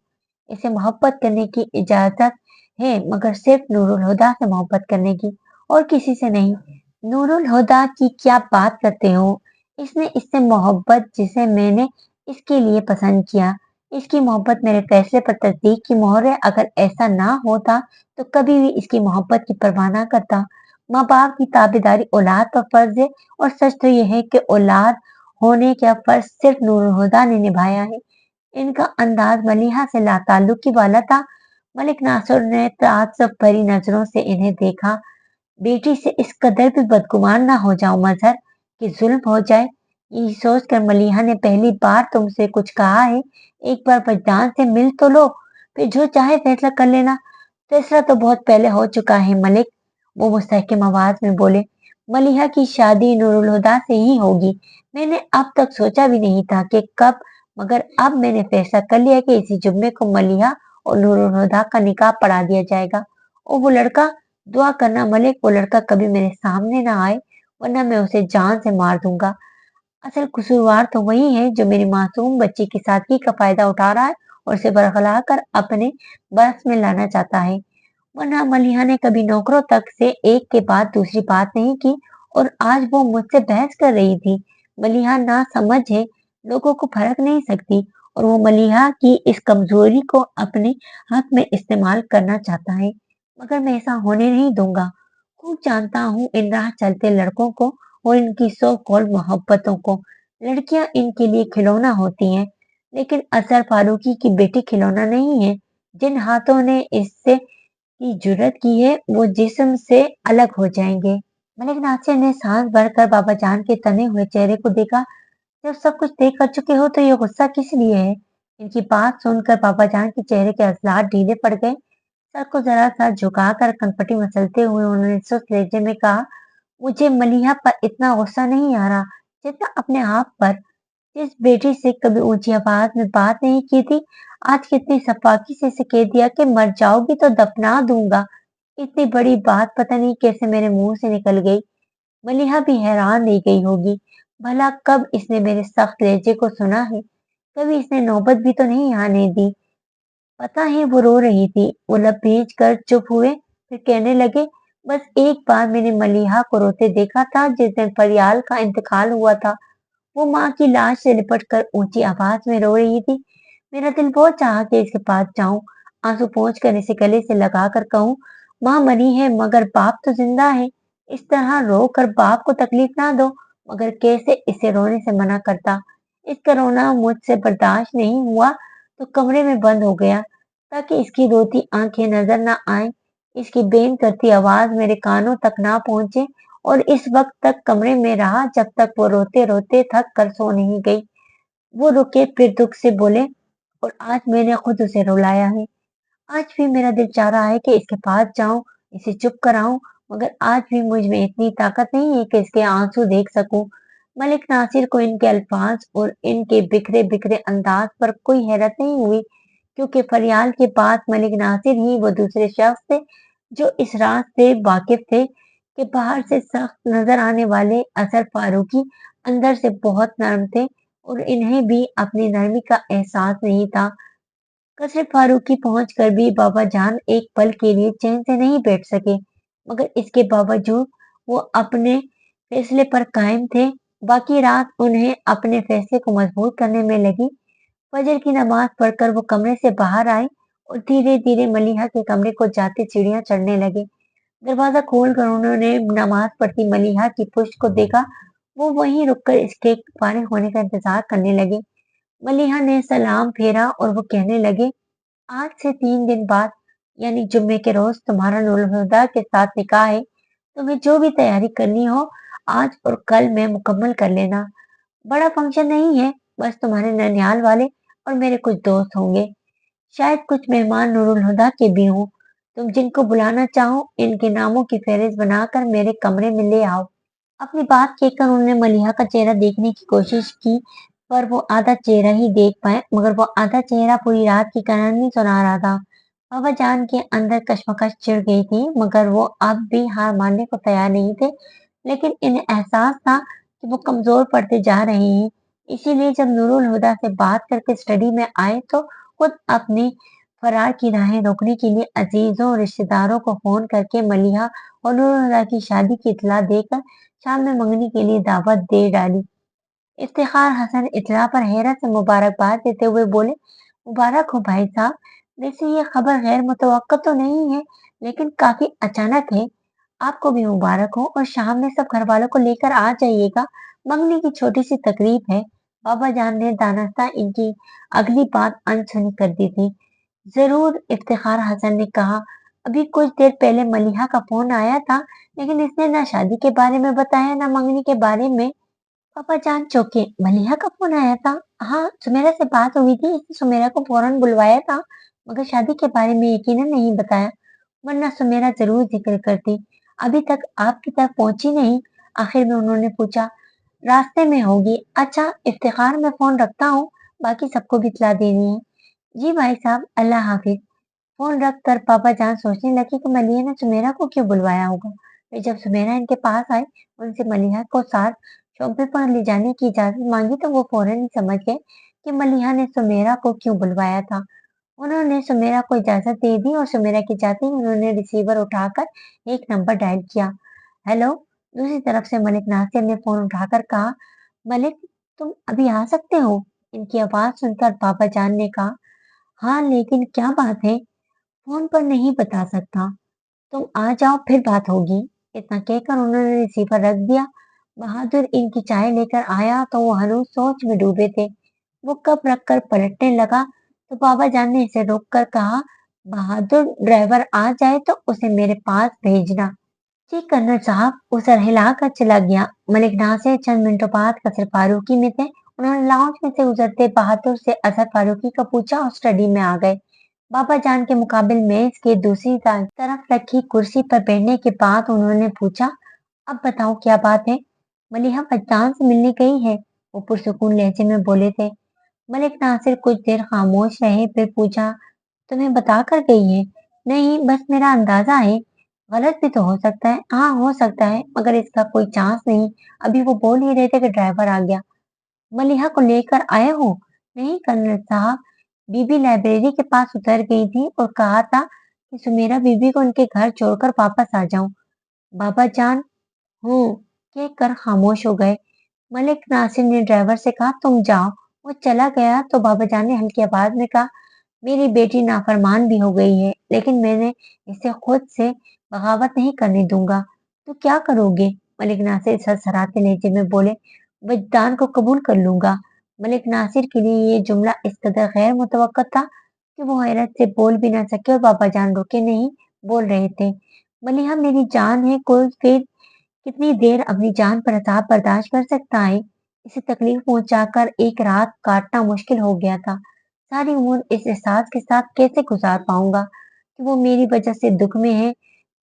इसे मोहब्बत करने की इजाजत है, मगर सिर्फ नूरुल हुदा से मोहब्बत करने की, और किसी से नहीं। नूरुल हुदा की क्या बात करते हो। इसने इससे मोहब्बत जिसे मैंने इसके लिए पसंद किया। इसकी मोहब्बत मेरे फैसले पर तस्दीक की मोहर है। अगर ऐसा ना होता तो कभी भी इसकी मोहब्बत की परवाह ना करता। माँ बाप की ताबेदारी औलाद पर फर्ज है, और सच तो यह है कि औलाद होने का फर्ज सिर्फ नूरुल हुदा ने निभाया है। इनका अंदाज मलिहा से लाताल्लुकी वाला था। मलिक नासिर ने ताज्जुब भरी नजरों से इन्हें देखा। बेटी से इस कदर भी बदगुमान ना हो जाओ मजहर, कि जुल्म हो जाए। ये सोचकर मलिहा ने, पहली बार तुमसे कुछ कहा है, एक बार वजदान से मिल तो लो, फिर जो चाहे फैसला कर लेना। फैसला तो बहुत पहले हो चुका है मलिक, वो मुस्तहकम आवाज में बोले। मलिहा की शादी नूरुल हुदा से ही होगी। मैंने अब तक सोचा भी नहीं था कि कब, मगर अब मैंने फैसला कर लिया कि इसी जुम्मे को मलिहा और नूरुल हुदा का निकाह पढ़ा दिया जाएगा। और वो लड़का, दुआ करना मलिक, वो लड़का कभी मेरे सामने ना आए, वरना मैं उसे जान से मार दूंगा। असल कसूरवार तो वही है जो मेरी मासूम बच्ची की सादगी का फायदा उठा रहा है और उसे बरगला कर अपने बस में लाना चाहता है। वरना मलिहा ने कभी नौकरों तक से एक के बाद दूसरी बात नहीं की, और आज वो मुझसे बहस कर रही थी। मलिहा ना समझ है, लोगों को फर्क नहीं सकती, और वो मलिहा की इस कमजोरी को अपने हक में इस्तेमाल करना चाहता है, मगर मैं ऐसा होने नहीं दूंगा। खूब जानता हूँ इन राह चलते लड़कों को और इनकी सो कॉल्ड मोहब्बतों को। लड़कियां इनके लिए खिलौना होती हैं, लेकिन असर फारूकी की बेटी खिलौना नहीं है। जिन हाथों ने इससे की जुर्रत की है, वो जिस्म से अलग हो जाएंगे। मलिक नासिर ने सांस भरकर बाबा जान के तने हुए चेहरे को देखा। जब सब कुछ तय कर चुके हो तो ये गुस्सा किस लिए है? इनकी बात सुनकर बाबा जान के चेहरे के अजलात ढीले पड़ गए। सर को जरा सा झुकाकर कनपटी मसलते हुए उन्होंने सुस्त लहजे में कहा, मुझे मलिहा पर इतना गुस्सा नहीं आ रहा जितना अपने आप पर। जिस बेटी से कभी ऊंची आवाज में बात नहीं की थी, आज कितनी सफाकी से इसे कह दिया कि मर जाओगी तो दफना दूंगा। इतनी बड़ी बात पता नहीं कैसे मेरे मुंह से निकल गई। मलिहा भी हैरान रह गई होगी। भला कब इसने मेरे सख्त लहजे को सुना है? कभी इसने नौबत भी तो नहीं आने दी। पता है वो रो रही थी। वो लब भींच कर चुप हुए, फिर कहने लगे, बस एक बार मैंने मलिहा को रोते देखा था जिस दिन फरियाल का इंतकाल हुआ था। वो माँ की लाश से लिपट कर ऊंची आवाज में रो रही थी। मेरा दिल बहुत चाहा कि इसके पास जाऊं, आंसू पोंछ कर इसे गले से लगा कर कहूं, माँ मरी है मगर बाप तो जिंदा है। इस तरह रो कर बाप को तकलीफ ना दो। मगर कैसे इसे रोने से मना करता। इसका रोना मुझसे बर्दाश्त नहीं हुआ तो कमरे में बंद हो गया, ताकि इसकी रोती आंखें नजर ना आए, इसकी बेन करती आवाज मेरे कानों तक ना पहुंचे। और इस वक्त तक कमरे में रहा जब तक वो रोते रोते थक कर सो नहीं गई। वो रुके, फिर दुख से बोले, और आज मैंने खुद उसे रुलाया है। आज भी मेरा दिल चाह रहा है कि इसके पास जाऊं, इसे चुप कराऊं, मगर आज भी मुझ में इतनी ताकत नहीं है कि इसके आंसू देख सकूं। मलिक नासिर को इनके अल्फाज और इनके बिखरे बिखरे अंदाज पर कोई हैरत नहीं हुई, क्योंकि फरियाल के बाद मलिक नासिर ही वो दूसरे शख्स थे जो इस राज से वाकिफ थे कि बाहर से सख्त नजर आने वाले असर फारूकी अंदर से बहुत नरम थे, और इन्हें भी अपनी नरमी का एहसास नहीं था। कसर फारूकी पहुंच कर भी बाबा जान एक पल के लिए चैन से नहीं बैठ सके, मगर इसके बावजूद वो अपने फैसले पर कायम थे। बाकी रात उन्हें अपने फैसले को मजबूत करने में लगी। फजर की नमाज पढ़कर वो कमरे से बाहर आए और धीरे धीरे मलिहा के कमरे को जाते सीढ़ियां चढ़ने लगे। दरवाजा खोलकर उन्होंने नमाज पढ़ती मलिहा की पुश्त को देखा। वो वहीं रुककर इसके फारिग होने का इंतजार करने लगे। मलिहा ने सलाम फेरा और वो कहने लगे, आज से 3 दिन बाद, यानी जुम्मे के रोज तुम्हारा नूरुल हुदा के साथ निकाह है। तुम्हें जो भी तैयारी करनी हो आज और कल में मुकम्मल कर लेना। बड़ा फंक्शन नहीं है, बस तुम्हारे ननिहाल वाले और मेरे कुछ दोस्त होंगे। शायद कुछ मेहमान नूरुल हुदा के भी हों। तुम जिनको बुलाना चाहो इनके नामों की फहरिस्त बनाकर मेरे कमरे में ले आओ। अपनी बात कहकर उन्होंने मलिहा का चेहरा देखने की कोशिश की, पर वो आधा चेहरा ही देख पाए, मगर वो आधा चेहरा पूरी रात की कहानी सुना रहा था। बाबा जान के अंदर कश्मकश चिढ़ गई थी, मगर वो अब भी हार मानने को तैयार नहीं थे। लेकिन इन्हें एहसास था कि वो कमजोर पड़ते जा रहे हैं। इसीलिए जब नूरुल हुदा से बात करके स्टडी में आए तो खुद अपनी फरार की राहें रोकने के लिए अजीजों और रिश्तेदारों को फोन करके मलिहा और नूरुल हुदा की शादी की इत्तला देकर शाम में मंगनी के लिए दावत दे डाली। इफ्तिखार हसन इत्तला पर हैरत से मुबारकबाद देते हुए बोले, मुबारक हो भाई साहब। वैसे ये खबर गैर मुतवक्का तो नहीं है, लेकिन काफी अचानक है। आपको भी मुबारक हो, और शाम में सब घर वालों को लेकर आ जाइएगा। मंगनी की छोटी सी तकरीब है। बाबा जान ने दानस्ता इनकी अगली बात अनसुनी कर दी थी। जरूर, इफ्तिखार हसन ने कहा, अभी कुछ देर पहले मलिहा का फोन आया था, लेकिन इसने ना शादी के बारे में बताया ना मंगनी के बारे में। पापा जान चौंके, मलिहा का फोन आया था? हाँ, सुमेरा से बात हुई थी, इसने सुमेरा को फौरन बुलवाया था, मगर शादी के बारे में यकीनन नहीं बताया, वरना सुमेरा जरूर जिक्र करती। अभी तक आपकी तरफ पहुंची नहीं। आखिर में उन्होंने पूछा, रास्ते में होगी। अच्छा इफ्तिखार, मैं फोन रखता हूँ, बाकी सबको भी इत्तला देनी है। जी भाई साहब, अल्लाह हाफिज। फोन रख कर पापा जान सोचने लगी कि मलिहा ने सुमेरा को क्यों बुलवाया होगा। फिर जब सुमेरा इनके पास आई, उनसे मलिहा को साथ शॉपिंग पर ले जाने की इजाजत मांगी तो वो फौरन ही समझ गए कि मलिहा ने सुमेरा को क्यों बुलवाया था। उन्होंने सुमेरा को इजाजत दे दी और सुमेरा की जाते ही उन्होंने रिसीवर उठाकर एक नंबर डायल किया। हेलो। दूसरी तरफ से मलिक नासिर ने फोन उठाकर कहा, मलिक, तुम अभी आ सकते हो? इनकी आवाज सुनकर पापा जान ने कहा, हाँ लेकिन क्या बात है? फोन पर नहीं बता सकता, तुम आ जाओ फिर बात होगी। इतना कहकर उन्होंने रिसीवर रख दिया। बहादुर इनकी चाय लेकर आया तो वो हनूज सोच में डूबे थे। वो कप रखकर पलटने लगा तो बाबा जान ने इसे रोककर कहा, बहादुर, ड्राइवर आ जाए तो उसे मेरे पास भेजना। जी कर्नल साहब, उसे हिलाकर चला गया। मलिक नासिर चंद मिनटों बाद कसर फारूकी में थे। उन्होंने लाउंज में से गुजरते बहादुर से असर फारूकी का पूछा और स्टडी में आ गए। बाबा जान के मुकाबिल मेज के दूसरी तरफ रखी कुर्सी पर बैठने के बाद उन्होंने पूछा, अब बताओ क्या बात है? मलिहा फज्जान से मिलने गई है, वो पुरसुकून लहजे में बोले थे। मलिक नासिर कुछ देर खामोश रहे, फिर पूछा, तुम्हें बता कर गई है? नहीं, बस मेरा अंदाजा है। गलत भी तो हो सकता है। हाँ, हो सकता है, मगर इसका कोई चांस नहीं। अभी वो बोल ही रहे थे कि ड्राइवर आ गया। मलिहा को लेकर आए हो? नहीं कर्नल साहब, बीबी लाइब्रेरी के पास उतर गई थी और कहा था कि सुमेरा बीबी को उनके घर छोड़कर वापस आ जाऊं। बाबा जान हूँ कहकर खामोश हो गए। मलिक नासिर ने ड्राइवर से कहा, तुम जाओ। वो चला गया तो बाबा जान ने हल्की आवाज में कहा, मेरी बेटी नाफरमान भी हो गई है, लेकिन मैंने इसे खुद से बगावत नहीं करने दूंगा। तो क्या करोगे? मलिक नासिर सरसराते लहजे में बोले, वजदान को कबूल कर लूंगा। मलिक नासिर के लिए ये जुमला इस कदर गैर मुतवक्का था कि वो हैरत से बोल भी ना सके और बाबा जान रुके नहीं, बोल रहे थे। मलिहा मेरी जान है, कोई फिर कितनी देर अपनी जान पर अज़ाब बर्दाश्त कर सकता है? इसे तकलीफ पहुंचाकर एक रात काटना मुश्किल हो गया था। सारी उम्र इस एहसास के साथ कैसे गुजार पाऊंगा कि वो मेरी वजह से दुख में है।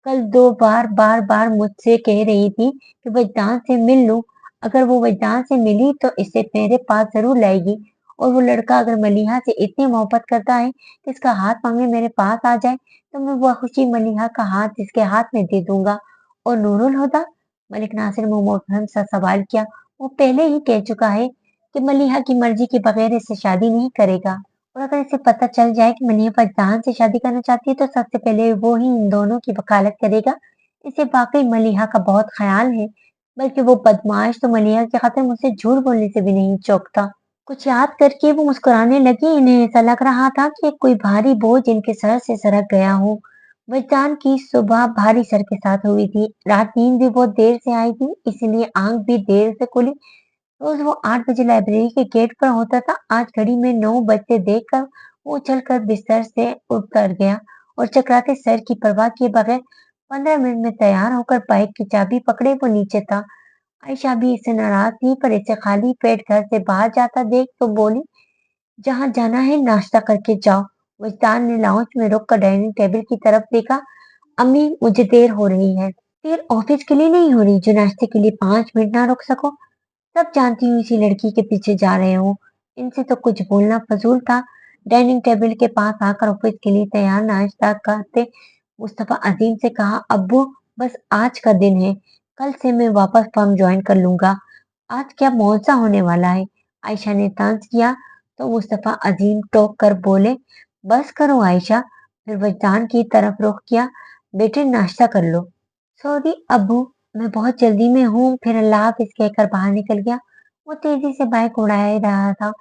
कल 2 बार बार-बार मुझसे कह रही थी कि वजदान से मिल लूं। अगर वो वजदान से मिली तो इसे मेरे पास ज़रूर लाएगी, और वो लड़का अगर मलीहा से इतनी मोहब्बत करता है कि इसका हाथ मांगने मेरे पास आ जाए, तो मैं वह खुशी मलीहा का हाथ इसके हाथ में दे दूंगा। और नूरुल हुदा? मलिक नासिर ने मुबहम सा सवाल किया। वो पहले ही कह चुका है कि मलीहा की मर्जी के बगैर इससे शादी नहीं करेगा, और अगर इसे पता चल जाए कि मनीहा फजदान से शादी करना चाहती है तो सबसे पहले वो ही इन दोनों की वकालत करेगा। इसे वाकई मलीहा का बहुत ख्याल है, बल्कि वो बदमाश तो मलीहा की खातिर मुझसे झूठ बोलने से भी नहीं चौकता। कुछ याद करके वो मुस्कुराने लगी। इन्हें ऐसा लग रहा था कि कोई भारी बोझ इनके सर से सरक गया हो। वजदान की सुबह भारी सर के साथ हुई थी। रात नींद भी बहुत देर से आई थी, इसलिए आंख भी देर से खुली। रोज वो 8 बजे लाइब्रेरी के गेट पर होता था। आज घड़ी में 9 बजते देखकर वो उछलकर बिस्तर से उतर गया और चकराते सर की परवाह किए बगैर 15 मिनट में तैयार होकर बाइक की चाबी पकड़े वो नीचे था। आयशा भी इससे नाराज थी, पर इसे खाली पेट घर से बाहर जाता देख तो बोली, जहाँ जाना है नाश्ता करके जाओ। वजदान ने लाउंज में रुक कर डाइनिंग टेबल की तरफ देखा। अम्मी, मुझे देर हो रही है। देर ऑफिस के लिए नहीं हो रही जो नाश्ते के लिए 5 मिनट ना रुक सको? सब जानती हूँ इसी लड़की के पीछे जा रहे हो। इनसे तो कुछ बोलना फजूल था। डाइनिंग टेबल के पास आकर ऑफिस के लिए तैयार नाश्ता करते मुस्तफा अजीम से कहा, अब्बू, बस आज का दिन है, कल से मैं वापस फर्म ज्वाइन कर लूंगा। आज क्या मौजा होने वाला है? आयशा ने तंज किया तो मुस्तफा अजीम टोक कर बोले, बस करो आयशा। फिर वजदान की तरफ रुख किया, बेटे नाश्ता कर लो। सॉरी अब्बू, मैं बहुत जल्दी में हूँ। फिर अल्लाह हाफिज कहकर बाहर निकल गया। वो तेजी से बाइक उड़ा ही रहा था,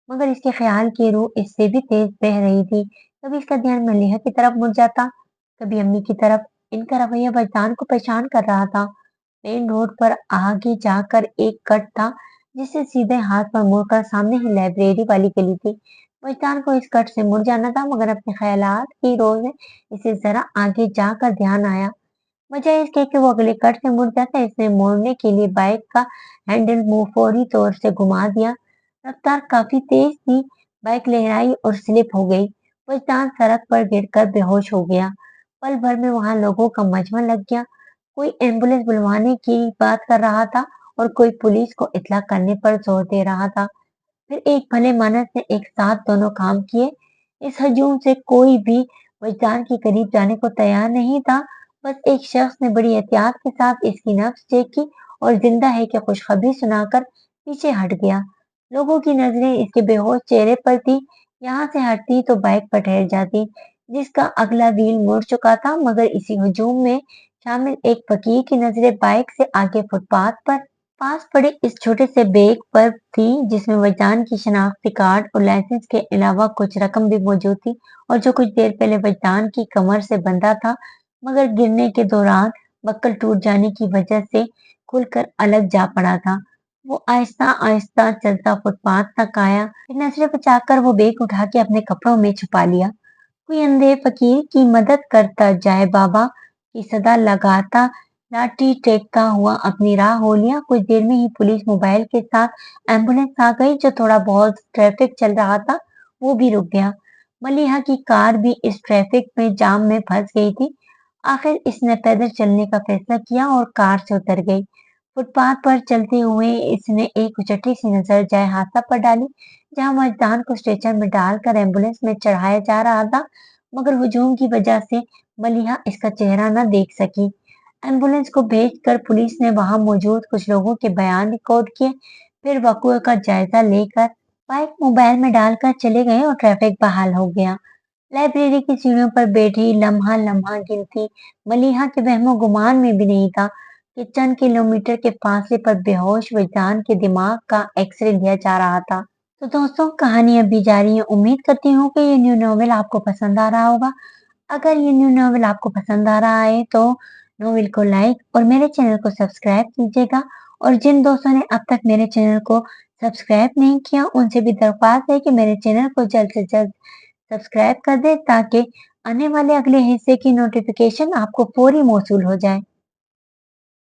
मगर इसके ख्याल की रूह इससे भी तेज बह रही थी। कभी इसका ध्यान मलीहा की तरफ मुड़ जाता, कभी अम्मी की तरफ। इनका रवैया वजदान को परेशान कर रहा था। मेन रोड पर आगे जाकर एक कट था, जिससे सीधे हाथ पर मुड़कर सामने ही लाइब्रेरी वाली गली थी। वजदान को इस कट से मुड़ जाना था, मगर अपने ख्यालात की रोज में इसे जरा आगे जाकर ध्यान आया। वजह इसके कि वो अगले कट से मुड़ जाता, इसने मोड़ने के लिए बाइक का हैंडल मुंह फौरी तौर से घुमा दिया। रफ्तार काफी तेज थी, बाइक लहराई और स्लिप हो गई। वजदान सड़क पर गिरकर बेहोश हो गया। पल भर में वहां लोगों का मजमा लग गया। कोई एम्बुलेंस बुलवाने की बात कर रहा था और कोई पुलिस को इत्तला करने पर जोर दे रहा था। फिर एक भले मानस ने एक साथ दोनों काम किए। इस हजूम से कोई भी वजदान के करीब जाने को तैयार नहीं था। बस एक शख्स ने बड़ी एहतियात के साथ इसकी नब्ज चेक की और जिंदा है कि खुशखबरी सुनाकर पीछे हट गया। लोगों की नजरें इसके बेहोश चेहरे पर थी। यहाँ से हटती तो बाइक पर ठहर जाती, जिसका अगला व्हील मुड़ चुका था। मगर इसी हजूम में शामिल एक फकीर की नजरें बाइक से आगे फुटपाथ पर पास पड़े इस छोटे से बैग पर थी, जिसमें वजदान की शनाख्ती कार्ड और लाइसेंस के अलावा कुछ रकम भी मौजूद थी, और जो कुछ देर पहले वजदान की कमर से बंधा था, मगर गिरने के दौरान बक्कल टूट जाने की वजह से खुलकर अलग जा पड़ा था। वो आहिस्ता आहिस्ता चलता फुटपाथ तक आया, फिर नजरें बचाकर वो बैग उठा के अपने कपड़ों में छुपा लिया। कोई अंधे फकीर की मदद करता जाए बाबा की सदा लगाता लाठी टेकता हुआ अपनी राह हो लिया। कुछ देर में ही पुलिस मोबाइल के साथ एम्बुलेंस आ गई। जो थोड़ा बहुत ट्रैफिक चल रहा था वो भी रुक गया। मलिहा की कार भी इस ट्रैफिक में जाम में फंस गई थी। आखिर इसने पैदल चलने का फैसला किया और कार से उतर गई। फुटपाथ पर चलते हुए इसने एक उचटी सी नजर जाए हादसा पर डाली, जहां मजदान को स्ट्रेचर में डालकर एम्बुलेंस में चढ़ाया जा रहा था। मगर हुजूम की वजह से मलिहा इसका चेहरा न देख सकी। एम्बुलेंस को भेजकर पुलिस ने वहां मौजूद कुछ लोगों के बयान रिकॉर्ड किए, फिर वक़्अ का जायजा लेकर बाइक मोबाइल में डालकर चले गए और ट्रैफिक बहाल हो गया। लाइब्रेरी की सीढ़ियों पर बैठी लम्हा लम्हा गिनती मलिहा के वहमो गुमान में भी नहीं था कि चंद किलोमीटर के फासले पर बेहोश वजदान के दिमाग का एक्सरे लिया जा रहा था। तो दोस्तों, कहानी अभी जारी है। उम्मीद करती हूँ कि ये न्यू नॉवेल आपको पसंद आ रहा होगा। अगर ये न्यू नॉवेल आपको पसंद आ रहा है तो नॉवेल को लाइक और मेरे चैनल को सब्सक्राइब कीजिएगा। और जिन दोस्तों ने अब तक मेरे चैनल को सब्सक्राइब नहीं किया, उनसे भी दरख्वास्त है कि मेरे चैनल को जल्द से जल्द सब्सक्राइब कर दें, ताकि आने वाले अगले हिस्से की नोटिफिकेशन आपको फौरी मौसूल हो जाए।